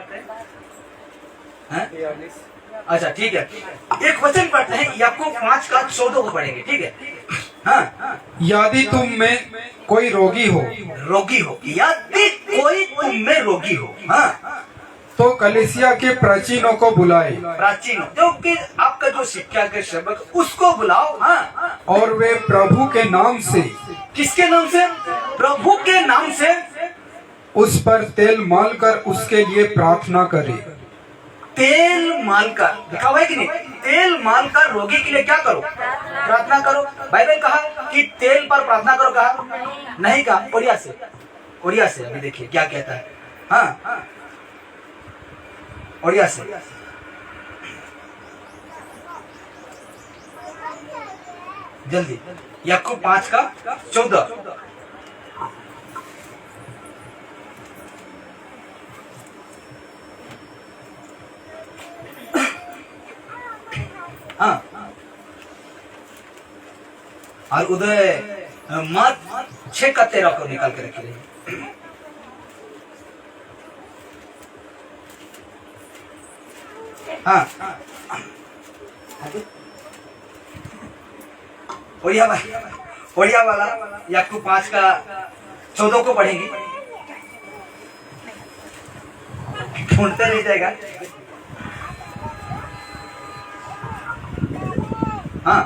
अच्छा ठीक है, एक वचन पढ़ते हैं। याकूब 5 का 14 को पढ़ेंगे। ठीक है? हाँ, यदि तुम में कोई रोगी हो, यदि कोई तुम में रोगी हो, हाँ, तो कलीसिया के प्राचीनों को बुलाए, जो कि आपका जो शिक्षा के सेवक, उसको बुलाओ। हाँ, और वे प्रभु के नाम से, किसके नाम से? प्रभु के नाम से उस पर तेल माल कर उसके लिए प्रार्थना करे। तेल माल कर, लिखा हुआ है कि नहीं? तेल माल कर रोगी के लिए क्या करो? प्रार्थना करो। बाइबल कहा कि तेल पर प्रार्थना करो, कहा नहीं? कहा ओडिया से अभी देखिए क्या कहता है। हाँ, ओडिया से जल्दी। याकूब 5 का 14। हाँ, और उधर मत 6 का 13 को निकाल के रखी रही। हाँ, ओडिया ओडिया वाला या आपको 5 का 14 को पढ़ेंगे, ढूंढते नहीं जाएगा। हाँ,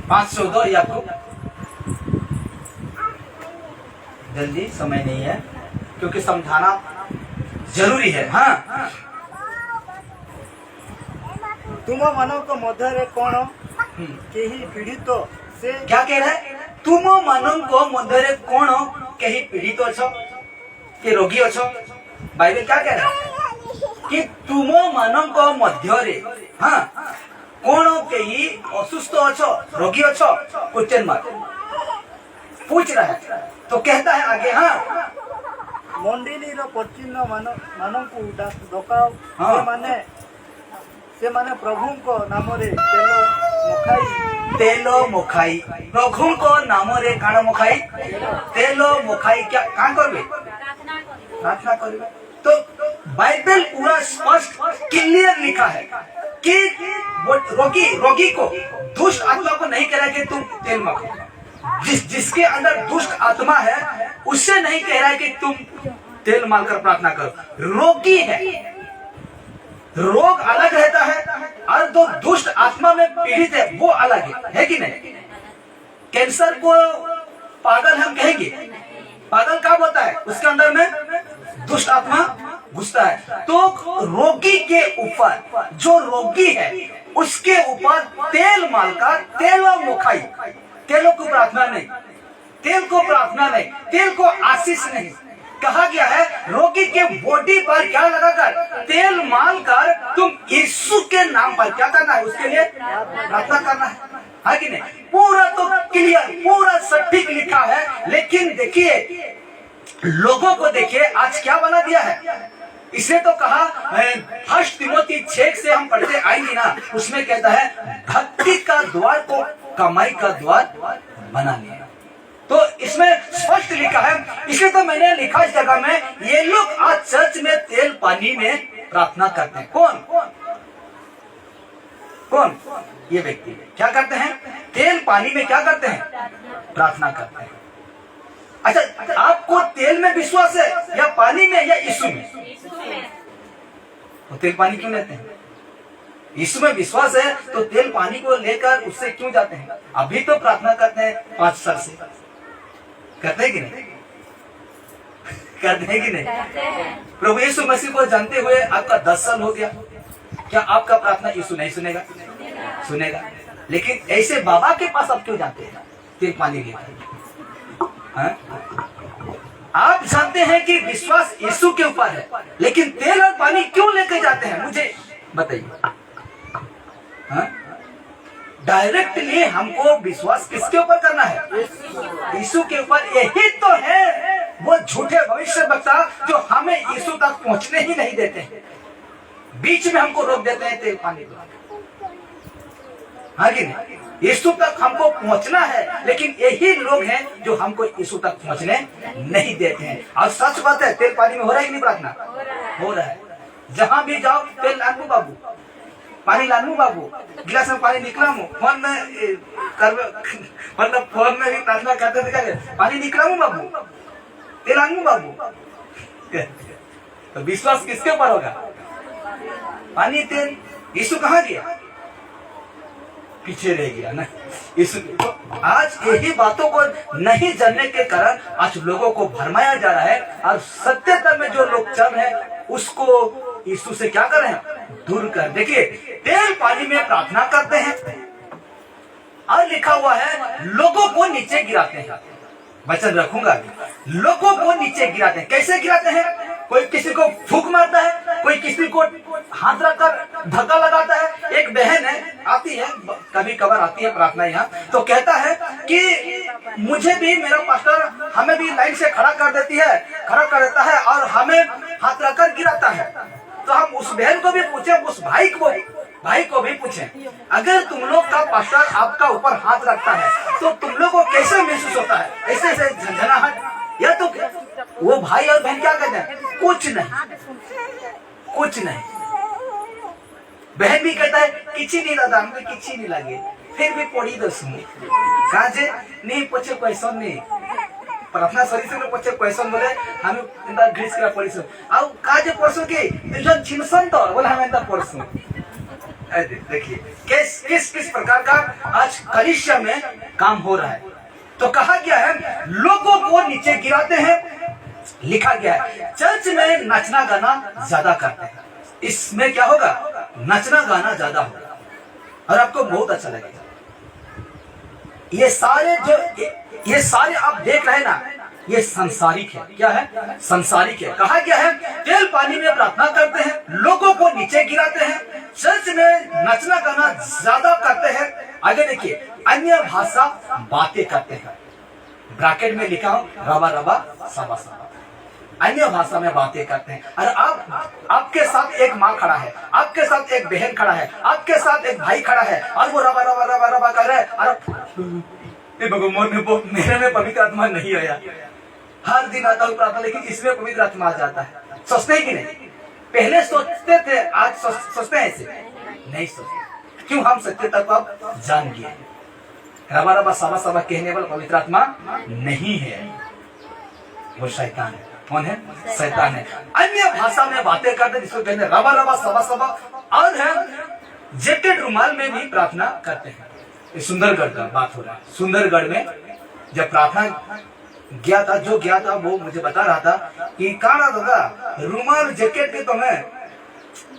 पाँच 14 या आपको जल्दी, समय नहीं है क्योंकि समझाना जरूरी है। हाँ, तुम ମାନଙ୍କ ମଧ୍ୟରେ କଣ କେହି ପୀଡ଼ିତ ସେ क्या कह रहा है? तुम ମାନଙ୍କ ମଧ୍ୟରେ कौन कहीं पीड़ित अछ कि रोगी अछ? बाइबल क्या कह रहा है कि तुम ମାନଙ୍କ ମଧ୍ୟରେ हाँ कौन कहीं असुस्थ अछ, रोगी अछ? क्वेश्चन मार्क पूछ रहा है। तो कहता है आगे, हाँ ମଣ୍ଡଳୀର ପଶ୍ଚିମ ମାନଙ୍କୁ ଡକାଅ, ହଁ। ସେମାନେ ପ୍ରଭୁଙ୍କ ନାମରେ तेल मुखाई, प्रभु को नाम रे काण मुखाई, तेल मुखाई क्या कान करबे? प्रार्थना करबे। तो बाइबल पूरा स्पष्ट क्लियर लिखा है कि वो रोगी को दुष्ट आत्मा को नहीं कह रहा है कि तुम तेल मखो। जिसके अंदर दुष्ट आत्मा है उससे नहीं कह रहा है कि तुम तेल मालकर प्रार्थना करो। रोगी है, रोग अलग रहता है और जो दुष्ट आत्मा में पीड़ित है वो अलग है कि नहीं? कैंसर को पागल हम कहेंगे, पागल कब होता है? उसके अंदर में दुष्ट आत्मा घुसता है। तो रोगी के ऊपर, जो रोगी है उसके ऊपर तेल मालकर, तेल मुखाई, तेलों को प्रार्थना नहीं, तेल को प्रार्थना नहीं, तेल को आशीष नहीं, कहा गया है रोगी के बॉडी पर क्या लगाकर? तेल मालकर तुम यीशु के नाम पर क्या करना है? उसके लिए प्रार्थना करना है कि नहीं? पूरा तो क्लियर, पूरा सटीक लिखा है। लेकिन देखिए लोगों को देखिए आज क्या बना दिया है। इसने तो कहा 1 तिमोथी 6 से हम पढ़ते आएंगे ना, उसमें कहता है भक्ति का द्वार को कमाई का द्वार बना लिया। तो इसमें स्पष्ट लिखा है, इसलिए तो मैंने लिखा इस जगह में, ये लोग आज चर्च में तेल पानी में प्रार्थना करते हैं। कौन कौन? ये व्यक्ति क्या करते हैं? तेल पानी में क्या करते हैं? प्रार्थना करते हैं। अच्छा, आपको तेल में विश्वास है या पानी में या यीशु में? तो तेल पानी क्यों लेते हैं? यीशु में विश्वास है तो तेल पानी को लेकर उससे क्यों जाते हैं? अभी तो प्रार्थना करते हैं 5 साल से, करते हैं कि नहीं? करते हैं कि नहीं? प्रभु यीशु मसीह को जानते हुए आपका 10 साल हो गया, क्या आपका प्रार्थना यीशु नहीं सुनेगा? सुनेगा। लेकिन ऐसे बाबा के पास आप क्यों जाते हैं तेल पानी लेकर? आप जानते हैं कि विश्वास यीशु के ऊपर है, लेकिन तेल और पानी क्यों लेकर जाते हैं? मुझे बताइए। डायरेक्टली हमको विश्वास किसके ऊपर करना है? यीशु के ऊपर। यही तो है वो झूठे भविष्यवक्ता जो हमें यीशु तक पहुंचने ही नहीं देते हैं, बीच में हमको रोक देते हैं तेल पानी को। हाँ कि नहीं? यीशु तक हमको पहुंचना है, लेकिन यही लोग हैं जो हमको यीशु तक पहुंचने नहीं देते हैं। और सच बात है, तेल पानी में हो रहा है कि नहीं प्रार्थना? हो रहा है। जहां भी जाओ तेल लानू बाबू, पानी लानू बाबू, गिलास में पानी निकला हूँ, फोन में मतलब फोन में भी प्रार्थना करते थे, पानी निकला हूँ बाबू, तेल लानू बाबू। तो विश्वास किसके ऊपर होगा? पानी तेल। यीशु कहाँ गया? पीछे रह गया ना यीशु। तो आज यही बातों को नहीं जानने के कारण आज लोगों को भरमाया जा रहा है, और सत्यता में जो लोग चल रहे हैं उसको यीशु से क्या कर रहे हैं? दूर कर। देखिए तेल पानी में प्रार्थना करते हैं और लिखा हुआ है लोगों को नीचे गिराते हैं। वचन रखूंगा, लोगों को नीचे गिराते हैं। कैसे गिराते हैं? कोई किसी को फूंक मारता है, कोई किसी को हाथ रखकर धक्का लगाता है। एक बहन है, आती है कभी कभार आती है प्रार्थना यहाँ, तो कहता है कि मुझे भी मेरा पास्टर हमें भी लाइन से खड़ा कर देता है और हमें हाथ रखकर गिराता है। तो हम उस बहन को भी पूछे, उस भाई को भी पूछे, अगर तुम लोग का पास्टर आपका ऊपर हाथ रखता है तो तुम लोग को कैसे महसूस होता है? ऐसे झंझनाहट? या तो वो भाई और बहन क्या कहते हैं? कुछ नहीं, कुछ नहीं। बहन भी कहता है किसी नहीं दादा, हमको किसी नहीं लगे, फिर भी पढ़ी दस कहा जे नहीं पछे क्वेश्चन नहीं प्रार्थना सरी से पछे क्वेश्चन बोले हम इंदा ग्रीस करा पढ़ीसु आ का जे पढ़सु के जन छिनसन तो बोले हम इंदा पढ़सु। देखिए किस किस किस प्रकार का आज कलीसिया में काम हो रहा है। तो कहा गया है लोगों को नीचे गिराते हैं, लिखा गया है चर्च में नाचना गाना ज्यादा करते हैं। इसमें क्या होगा, नाचना गाना ज्यादा होगा और आपको बहुत अच्छा लगेगा। ये सारे आप देख रहे हैं ना, ये संसारिक है। क्या है? संसारिक है। कहा गया है तेल पानी में प्रार्थना करते हैं, लोगों को नीचे गिराते हैं, चर्च में नचना गाना ज्यादा करते हैं। आगे देखिए अन्य भाषा बातें करते हैं। ब्रैकेट में लिखा हूं रबा रबा सबा सबा, अन्य भाषा में बातें करते हैं। और आपके साथ एक माँ खड़ा है, आपके साथ एक बहन खड़ा है, आपके साथ एक भाई खड़ा है और वो रबा रबा रबा रबा कर रहा है। और मेरे में पवित्र आत्मा नहीं आया। हर दिन आता हूँ प्रार्थना, लेकिन इसमें पवित्र आत्मा आ जाता है। सोचते हैं कि नहीं? पहले सोचते थे, आज सोचते हैं ऐसे नहीं सोचते। क्यों? हम सत्यता को अब जान गए। रबा रबा सवा सवा कहने वाला पवित्र आत्मा नहीं है, वो शैतान है। कौन है? शैतान है। अन्य भाषा में बातें करते जिसको कहते हैं रबा रबा सवा सवा। और है जैकेट रुमाल में भी प्रार्थना करते हैं। सुंदरगढ़ का बात हो रहा है। सुंदरगढ़ में जब प्रार्थना गया था, जो गया था वो मुझे बता रहा था कि कहा होगा रुमाल जैकेट के तो मैं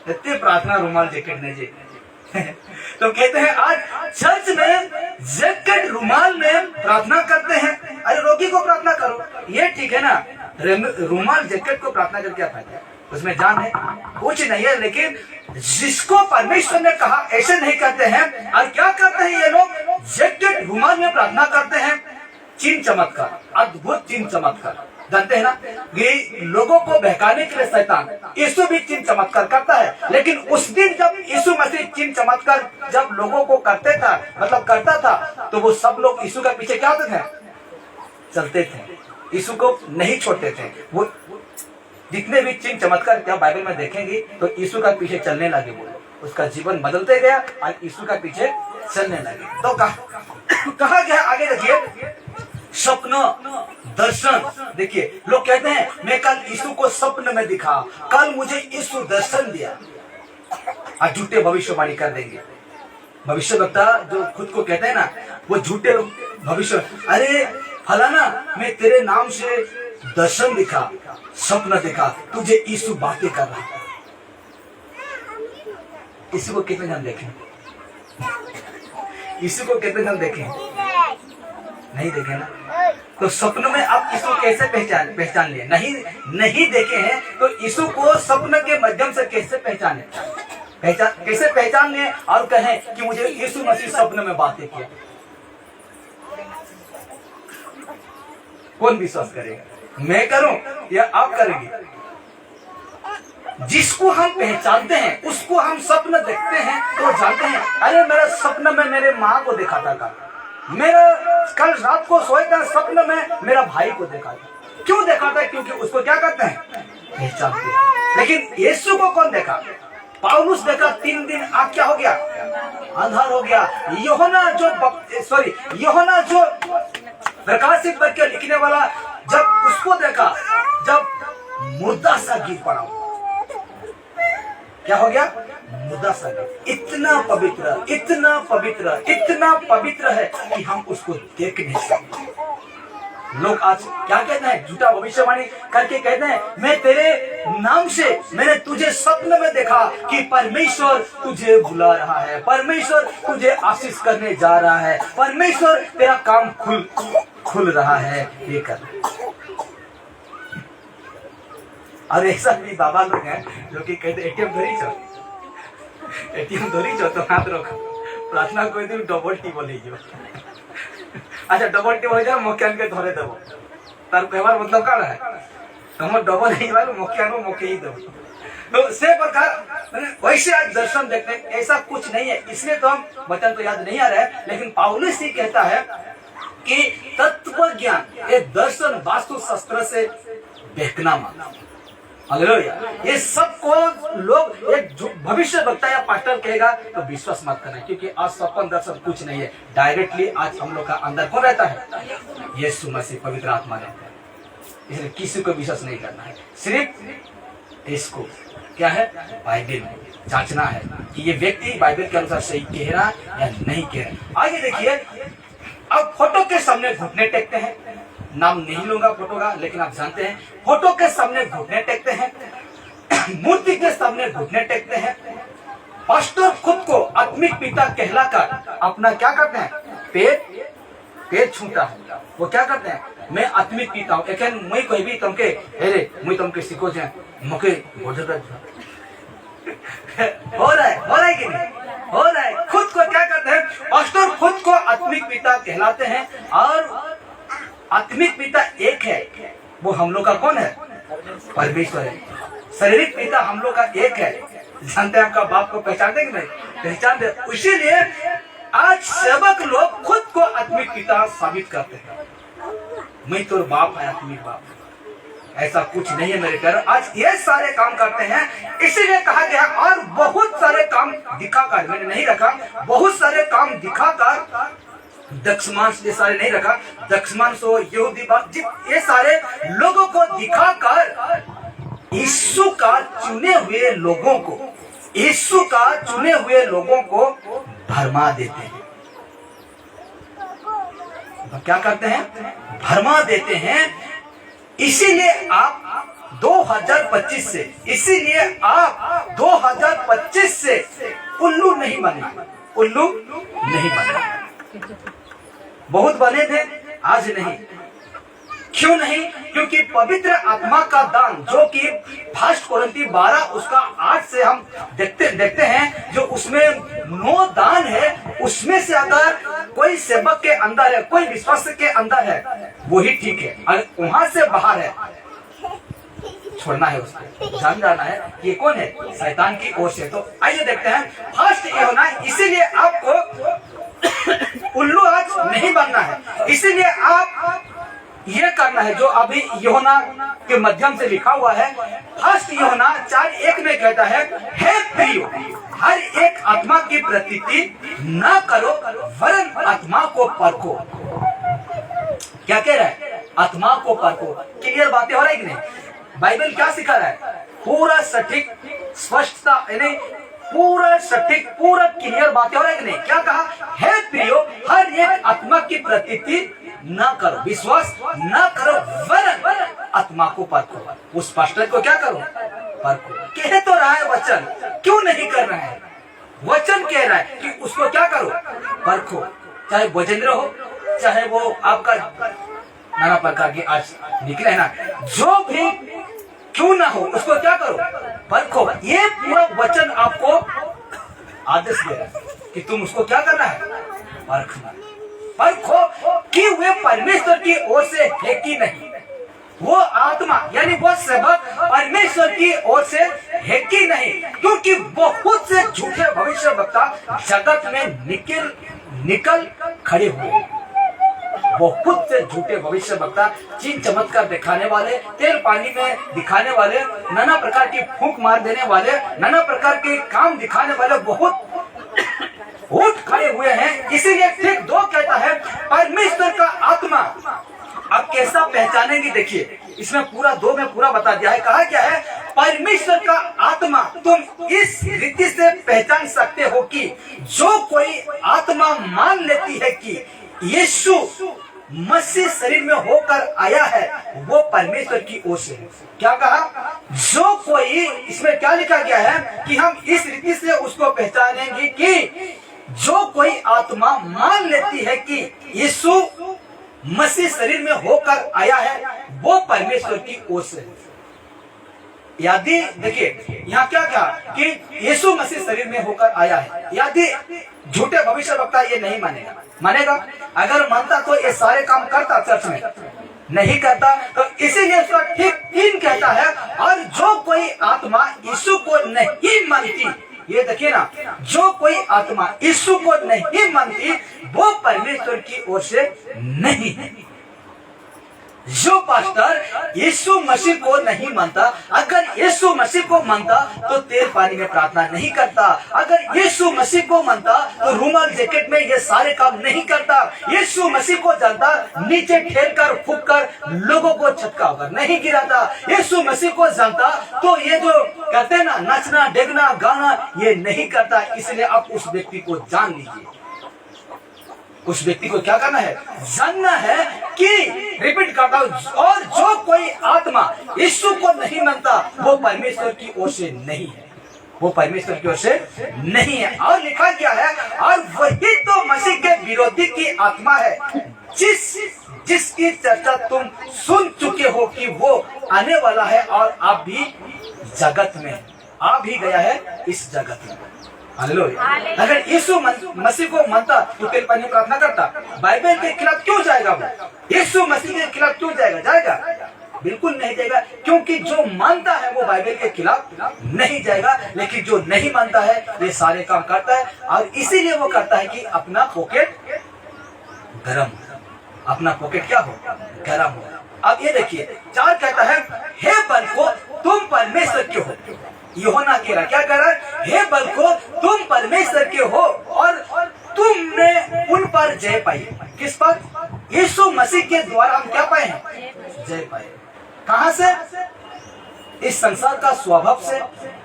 इतने प्रार्थना रुमाल जैकेट ने जी तो कहते हैं आज चर्च में जैकेट रुमाल में प्रार्थना करते हैं। अरे रोगी को प्रार्थना करो, ये ठीक है ना, रुमाल जैकेट को प्रार्थना करके क्या फायदा है? उसमें जान है कुछ नहीं है। लेकिन जिसको परमेश्वर ने कहा ऐसे नहीं करते हैं। और क्या करते हैं ये लोग? जैकेट रुमाल में प्रार्थना करते हैं। चिन्ह चमत्कार, अद्भुत चिन्ह चमत्कार, जानते हैं ना, ये लोगों को बहकाने के लिए शैतान यीशु भी चिन्ह चमत्कार करता है। लेकिन उस दिन जब यीशु मसीह चिन्ह चमत्कार जब लोगों को करते था, मतलब करता था, तो वो सब लोग यीशु के पीछे क्या होते थे? चलते थे, यीशु को नहीं छोड़ते थे। वो जितने भी चिन्ह चमत्कार क्या बाइबल में देखेंगे तो यीशु का पीछे चलने लगे। वो उसका जीवन बदलते गया और यीशु का पीछे चलने लगे। तो कहा गया आगे देखिए स्वप्न दर्शन। देखिए लोग कहते हैं मैं कल यीशु को स्वप्न में दिखा, कल मुझे यीशु दर्शन दिया, और झूठे भविष्यवाणी कर देंगे। भविष्यवक्ता जो खुद को कहते हैं ना, वो झूठे भविष्य, अरे फलाना मैं तेरे नाम से दर्शन दिखा, स्वप्न दिखा, तुझे यीशु बातें कर रहा था। यीशु को कितने जन देखें? यीशु को कितने जन देखें? नहीं देखे ना। तो स्वप्न में आप यीशु कैसे पहचान लिए? नहीं देखे हैं तो यीशु को स्वप्न के माध्यम से कैसे पहचाने? कैसे पहचान लिए और कहें कि मुझे यीशु मसीह स्वप्न में बातें किया? कौन विश्वास करेगा? मैं करूं या आप करेंगे? जिसको हम पहचानते हैं उसको हम स्वप्न देखते हैं तो जानते हैं, अरे मेरा स्वप्न में मेरे माँ को देखा था, मेरा कल रात को सोए था स्वप्न में मेरा भाई को देखा था। क्यों देखा था? क्योंकि उसको क्या करते हैं? पहचानते हैं। लेकिन यीशु को कौन देखा? पौलुस देखा, 3 दिन आग क्या हो गया? अंधार हो गया। यूहन्ना जो प्रकाशित वाक्य लिखने वाला, जब उसको देखा, जब मुर्दा सा गिर पड़ा, क्या हो गया? मुर्दा सा गिर। इतना पवित्र, इतना पवित्र, इतना पवित्र है कि हम उसको देख नहीं सकते। लोग आज क्या कहते हैं? झूठा भविष्यवाणी करके कहते हैं मैं तेरे नाम से मैंने तुझे स्वप्न में देखा कि परमेश्वर तुझे बुला रहा है, परमेश्वर तुझे आशीष करने जा रहा है, परमेश्वर तेरा काम खुल रहा है, ये कर। और ऐसा भी बाबा लोग हैं जो कि कहते एटीएम धोरी चो तो हाथ रखो, प्रार्थना कोई दिन डबल टी बोले जो। अच्छा डबल टी बोले मुखियान के धरे देव, तार कहवार मतलब का है हम डबल ही वाले मुखियान को मुखे ही देव। तो से प्रकार वैसे आज दर्शन देखते हैं, ऐसा कुछ नहीं है। इसलिए तो हम वचन तो याद नहीं आ रहा है, लेकिन पौलुस ही कहता है कि तत्व ज्ञान एक दर्शन वास्तु शास्त्र से बहकना माना। हालेलुया। ये सबको लोग एक भविष्य वक्ता या पास्टर कहेगा तो विश्वास मत करना, क्योंकि आज सपन दर्शन कुछ नहीं है। डायरेक्टली आज हम लोग का अंदर कौन रहता है? यीशु मसीह पवित्र आत्मा रहता है। इसलिए किसी को विश्वास नहीं करना है, सिर्फ इसको क्या है, बाइबल में जांचना है कि ये व्यक्ति बाइबल के अनुसार सही कह रहा है या नहीं कह रहा। आगे देखिए, अब फोटो के सामने घुटने टेकते हैं। नाम नहीं लूंगा फोटो का, लेकिन आप जानते हैं फोटो के सामने घुटने टेकते हैं, मूर्ति के सामने घुटने टेकते हैं। पास्टर खुद को आत्मिक पिता कहलाकर अपना क्या करते हैं, पेट छूटा है। वो क्या करते हैं, मैं आत्मिक पिता हूँ, लेकिन मैं कोई भी तुमके अरे मैं तुमके सिखो जाए मुके हो रहा है कि नहीं हो रहा है। खुद को क्या करते हैं, पास्टर खुद को आत्मिक पिता कहलाते हैं। और आत्मिक पिता एक है, वो हम लोग का कौन है, परमेश्वर है। शारीरिक पिता हम लोग का एक है। जानते हैं आपका बाप को पहचानते कि नहीं, पहचानते। इसीलिए आज सेवक लोग खुद को आत्मिक पिता साबित करते हैं, मैं तो बाप है, आत्मिक बाप। ऐसा कुछ नहीं है मेरे प्यारे। आज ये सारे काम करते हैं, इसीलिए कहा गया और बहुत सारे काम दिखाकर, मैंने नहीं रखा, बहुत सारे काम दिखाकर, दक्षमांस ये सारे नहीं रखा, दक्षमांस हो, यहूदी बात, ये सारे लोगों को दिखाकर यीशु का चुने हुए लोगों को, यीशु का चुने हुए लोगों को भरमा देते हैं। क्या करते हैं, भरमा देते हैं। इसीलिए आप 2025 से, इसीलिए आप 2025 से उल्लू नहीं बनना, उल्लू नहीं बनना। बहुत बने थे, आज नहीं। क्यों नहीं? क्योंकि पवित्र आत्मा का दान, जो कि फर्स्ट कोरिन्थी 12 उसका 8 से हम देखते हैं, जो उसमें 9 दान है, उसमें से अगर कोई सेवक के अंदर है, कोई विश्वास के अंदर है, वही ठीक है। अगर वहां से बाहर है, छोड़ना है उसको, जान जाना है ये कौन है, शैतान की ओर से। तो आइए देखते हैं फर्स्ट ये होना। इसीलिए आपको उल्लू आज नहीं बनना है, इसीलिए आप ये करना है जो अभी यूहन्ना के माध्यम से लिखा हुआ है। फर्स्ट यूहन्ना 4:1 में कहता है, हे प्रियो, हर एक आत्मा की प्रतीति न करो, वरन आत्मा को परखो। क्या कह रहा है, आत्मा को परखो। क्लियर बातें हो रही कि नहीं? बाइबल क्या सिखा रहा है, पूरा सटीक स्पष्टता, यानी पूरा सटीक, पूरा क्लियर बातें हो रही कि नहीं? क्या कहा, हे प्रियो, हर एक आत्मा की प्रतीति न करो, विश्वास न करो, वरन आत्मा को परखो। उस पास्टर को क्या करो, परखो। कह तो रहा है वचन, क्यों नहीं कर रहा है? वचन कह रहा है कि उसको क्या करो, परखो। चाहे भोजेंद्र हो, चाहे वो आपका नाना प्रकार के आज निकले है ना, जो भी क्यों ना हो, उसको क्या करो, परखो। ये पूरा वचन आपको आदेश दे रहा है कि तुम उसको क्या करना है, परखना। परखो कि वे परमेश्वर की ओर से है कि नहीं, वो आत्मा यानी वो सेवक परमेश्वर की ओर से है कि नहीं। क्योंकि बहुत से झूठे भविष्यवक्ता जगत में निकल खड़े हुए, बहुत से झूठे भविष्यवक्ता, चिन्ह चमत्कार दिखाने वाले, तेल पानी में दिखाने वाले, नाना प्रकार की फूंक मार देने वाले, नाना प्रकार के काम दिखाने वाले बहुत उठ खड़े हुए हैं। इसीलिए ठीक 2 कहता है, परमेश्वर का आत्मा। आप कैसा पहचानेंगे, देखिए इसमें पूरा 2 में पूरा बता दिया है। कहा क्या है, परमेश्वर का आत्मा तुम इस रीति से पहचान सकते हो कि जो कोई आत्मा मान लेती है कि यीशु मसीह शरीर में होकर आया है, वो परमेश्वर की ओर से है। क्या कहा, जो कोई, इसमें क्या लिखा गया है कि हम इस रीति से उसको पहचानेंगे कि जो कोई आत्मा मान लेती है कि यीशु मसीह शरीर में होकर आया है, वो परमेश्वर की ओर से है। यदि देखिए यहाँ क्या कहा कि यीशु मसीह शरीर में होकर आया है, यदि झूठे भविष्यवक्ता ये नहीं मानेगा। अगर मानता तो ये सारे काम करता, चर्च में नहीं करता। तो इसीलिए उसका ठीक 3 कहता है, और जो कोई आत्मा यीशु को नहीं मानती, ये देखिए ना, जो कोई आत्मा यीशु को नहीं मानती, वो परमेश्वर की ओर से नहीं है। जो पास्टर यीशु मसीह को नहीं मानता, अगर यीशु मसीह को मानता तो तेल पानी में प्रार्थना नहीं करता, अगर यीशु मसीह को मानता तो रूमाल जैकेट में ये सारे काम नहीं करता, यीशु मसीह को जानता नीचे ठेल कर फूक कर लोगों को छटका होकर नहीं गिराता, यीशु मसीह को जानता तो ये जो कहते हैं ना नचना डेगना गाना ये नहीं करता। इसलिए आप उस व्यक्ति को जान लीजिए। उस व्यक्ति को क्या करना है? जानना है कि रिपीट करता हूं, और जो कोई आत्मा यीशु को नहीं मानता वो परमेश्वर की ओर से नहीं है, वो परमेश्वर की ओर से नहीं है। और लिखा क्या है? और वही तो मसीह के विरोधी की आत्मा है जिसकी चर्चा तुम सुन चुके हो कि वो आने वाला है और आप भी जगत में आ भी गया है इस जगत में। हालेलुया। अगर यीशु मसीह को मानता तो तेल पानी प्रार्थना करता, बाइबल के खिलाफ क्यों जाएगा? वो यीशु मसीह के खिलाफ क्यों जाएगा? जाएगा? बिल्कुल नहीं जाएगा, क्योंकि जो मानता है वो बाइबल के खिलाफ नहीं जाएगा। लेकिन जो नहीं मानता है ये सारे काम करता है, और इसीलिए वो करता है कि अपना पॉकेट गरम हो, अपना पॉकेट क्या हो? गरम हो। अब ये देखिए 4 कहता है, हे बलको तुम परमेश्वर के हो। यूहन्ना कह रहा, क्या कह रहा है? हे बलको तुम परमेश्वर के हो और तुमने उन पर जय पाई। किस पर? यीशु मसीह के द्वारा हम क्या पाए हैं? जय पाए। कहां से? इस संसार का स्वभाव से,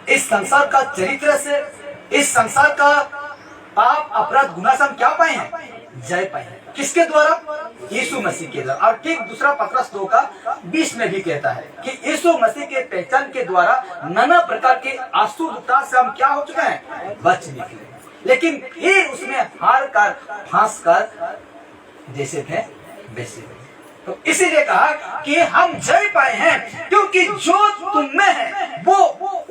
इस संसार का चरित्र से, इस संसार का पाप अपराध गुनाह से हम क्या पाए हैं? जय पाए हैं। किसके द्वारा? यीशु मसीह के द्वारा। और ठीक दूसरा पत्रस 2:20 में भी कहता है कि यीशु मसीह के पहचान के द्वारा नाना प्रकार के अशुद्धता से हम क्या हो चुके हैं? बच निकले। लेकिन फिर उसमें हार कर फांस कर जैसे थे वैसे। तो इसीलिए कहा कि हम जय पाए हैं, क्योंकि जो तुम में है वो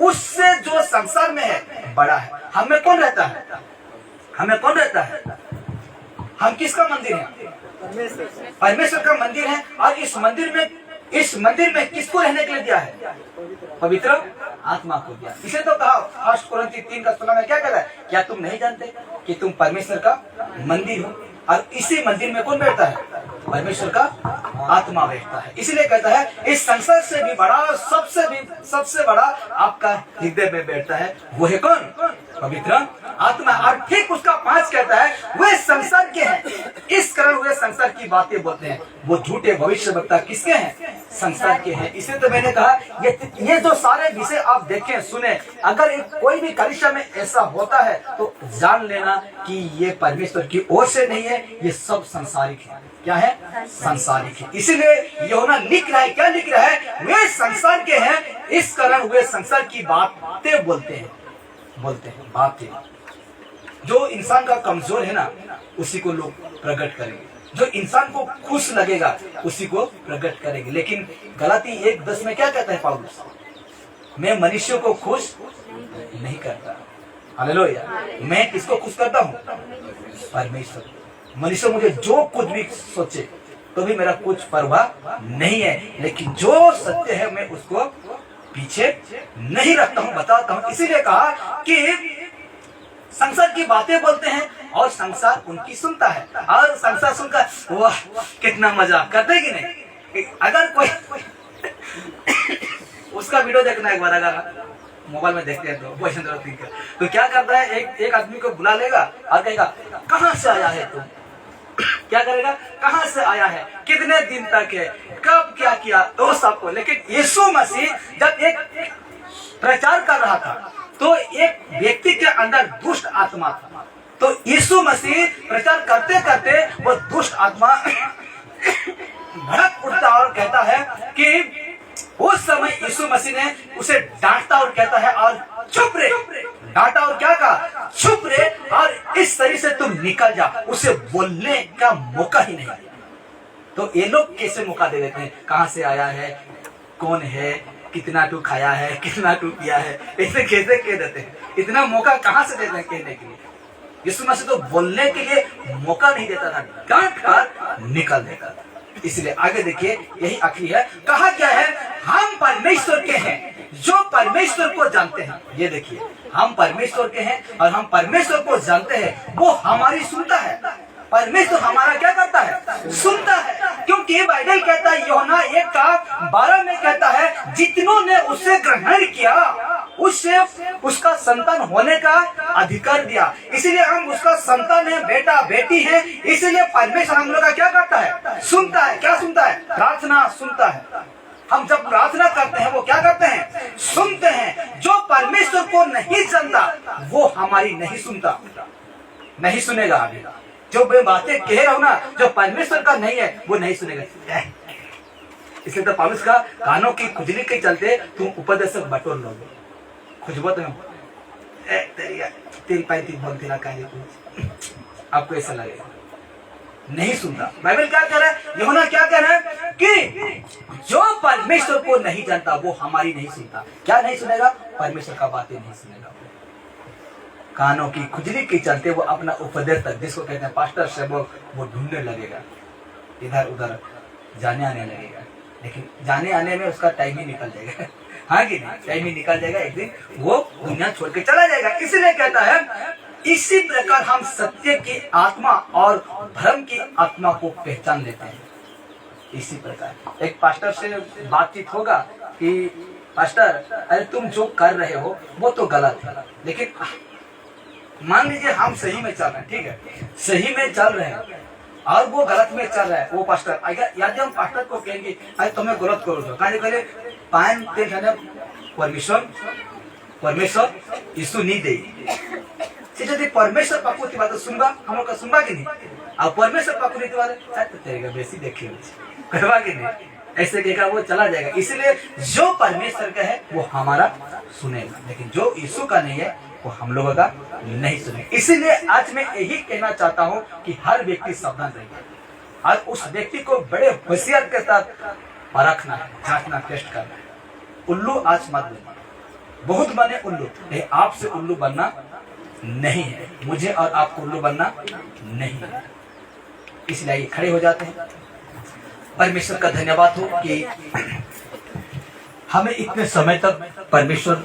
उससे जो संसार में है बड़ा है। हमें कौन रहता है? हमें कौन रहता है? हम किसका मंदिर है? परमेश्वर का मंदिर है। और इस मंदिर में किसको रहने के लिए दिया है? पवित्र आत्मा को दिया। इसे तो कहा 1 कोरिन्थी 3:16 में क्या कहता है? क्या तुम नहीं जानते कि तुम परमेश्वर का मंदिर हो और इसी मंदिर में कौन बैठता है? परमेश्वर का आत्मा बैठता है। इसलिए कहता है इस संसार से भी बड़ा, सबसे बड़ा आपका हृदय में बैठता है। वो है कौन? पवित्र आत्मा। और ठीक उसका 5 कहता है, वे संसार के हैं, इस कारण वे संसार की बातें बोलते हैं। वो झूठे भविष्यवक्ता किसके हैं? संसार के हैं। इसे तो मैंने कहा ये जो सारे विषय आप देखें सुने, अगर कोई भी कलीसिया में ऐसा होता है तो जान लेना कि ये परमेश्वर की ओर से नहीं है, ये सब संसारिक है। क्या है? संसारिक है। इसीलिए यूहन्ना लिख रहा है, क्या लिख रहा है? वे संसार के हैं, इस कारण वे संसार की बातें बोलते हैं बातें। जो इंसान का कमजोर है ना उसी को लोग प्रकट करेंगे, जो इंसान को खुश लगेगा उसी को प्रकट करेंगे। लेकिन गलाती 1:10 में क्या कहता है पौलुस? मैं मनुष्यों को खुश नहीं करता। हालेलुया। मैं किसको खुश करता हूँ? परमेश्वर। मनुष्य मुझे जो कुछ भी सोचे तो भी मेरा कुछ परवाह नहीं है, लेकिन जो सत्य है मैं उसको पीछे नहीं रखता हूँ, बताता हूँ। इसीलिए कहा कि संसार की बातें बोलते हैं और संसार उनकी सुनता है, और संसार सुनकर वाह कितना मजा करते कि नहीं? अगर कोई उसका वीडियो देखना एक बार, अगर मोबाइल में देखते हैं तो वैष्णव तो क्या करता है? एक आदमी को बुला लेगा और कहेगा कहाँ से आया है तुम? क्या करेगा? कहाँ से आया है, कितने दिन तक है, कब क्या किया, तो सबको। लेकिन यीशु मसीह जब एक प्रचार कर रहा था तो एक व्यक्ति के अंदर दुष्ट आत्मा था, तो यीशु मसीह प्रचार करते करते वो दुष्ट आत्मा भड़क उठता और कहता है कि उस समय यीशु मसीह ने उसे डांटता और कहता है और चुप रे। डांटा और क्या कहा? चुप रे, और इस शरीर से तुम निकल जा। उसे बोलने का मौका ही नहीं। तो ये लोग कैसे मौका दे देते हैं? कहां से आया है, कौन है, कितना तू खाया है, कितना तू पिया है, ऐसे कैसे कह देते हैं? इतना मौका कहां से देते हैं कहने के लिए? यीशु मसीह तो बोलने के लिए मौका नहीं देता था, डांट कर निकल देता था। इसलिए आगे देखिए, यही आखिरी है। कहा क्या है? हम परमेश्वर के हैं जो परमेश्वर को जानते हैं। ये देखिए, हम परमेश्वर के हैं और हम परमेश्वर को जानते हैं, वो हमारी सुनता है। परमेश्वर हमारा क्या करता है? सुनता है। क्यों? क्योंकि बाइबल कहता है यूहन्ना 1:12 में कहता है जितनों ने उससे ग्रहण किया उससे उसका संतान होने का अधिकार दिया। इसलिए हम उसका संतान है, बेटा बेटी है। इसलिए परमेश्वर हम लोग का क्या करता है? सुनता है। क्या सुनता है? प्रार्थना सुनता है। हम जब प्रार्थना करते हैं वो क्या करते हैं? सुनते हैं। जो परमेश्वर को नहीं जानता वो हमारी नहीं सुनता, नहीं सुनेगा। आगे जो मैं बातें कह रहा हूं ना, जो परमेश्वर का नहीं है वो नहीं सुनेगा। इसलिए तो पौलुस का कानों की खुजली के चलते तुम उपदेशक बटोर लोगे। खुजबो तो तेरी पाई तीन बोलती ना कहीं आपको ऐसा लगेगा, नहीं सुनता। बाइबल क्या कह रहा है? यूहन्ना क्या कह रहा है कि जो परमेश्वर को नहीं जानता वो हमारी नहीं सुनता। क्या नहीं सुनेगा? परमेश्वर का बातें नहीं सुनेगा। कानों की खुजली के चलते वो अपना उपदेश तक, जिसको कहते हैं पास्टर से, वो ढूंढने लगेगा, इधर उधर जाने आने लगेगा। लेकिन जाने आने में उसका टाइम ही निकल जाएगा। हाँ कि नहीं? टाइम ही निकल जाएगा, एक दिन वो दुनिया छोड़ के चला जाएगा। इसलिए कहता है इसी प्रकार हम सत्य की आत्मा और धर्म की आत्मा को पहचान लेते हैं। इसी प्रकार एक पास्टर से बातचीत होगा कि पास्टर अरे तुम जो कर रहे हो वो तो गलत है, लेकिन मान लीजिए हम सही में चल रहे हैं, ठीक है, सही में चल रहे हैं और वो गलत में चल रहा है। वो पास्टर यदि हम पास्टर को कहेंगे अरे तुम्हें गलत करो कहले पान परमेश्वर यीशु नहीं दे से परमेश्वर पाकू बात सुनबा हम लोग सुनबा कि नहीं, और परमेश्वर पाकू नहीं तो तेरे बेसी देखे कहवा कि नहीं, ऐसे कहेगा वो चला जाएगा। इसलिए जो परमेश्वर का है वो हमारा सुनेगा, लेकिन जो यीशु का नहीं है वो हम लोगों का नहीं सुनेगा। इसीलिए आज मैं यही कहना चाहता हूँ कि हर व्यक्ति सावधान रहेगा और उस व्यक्ति को बड़े होशियार के साथ परखना है, झांकना, टेस्ट करना है। उल्लू आज मत बने, बहुत बने उल्लू, आपसे उल्लू बनना नहीं है, मुझे और आपको उल्लू बनना नहीं है। इसलिए खड़े हो जाते हैं। परमेश्वर का धन्यवाद हो कि हमें इतने समय तक परमेश्वर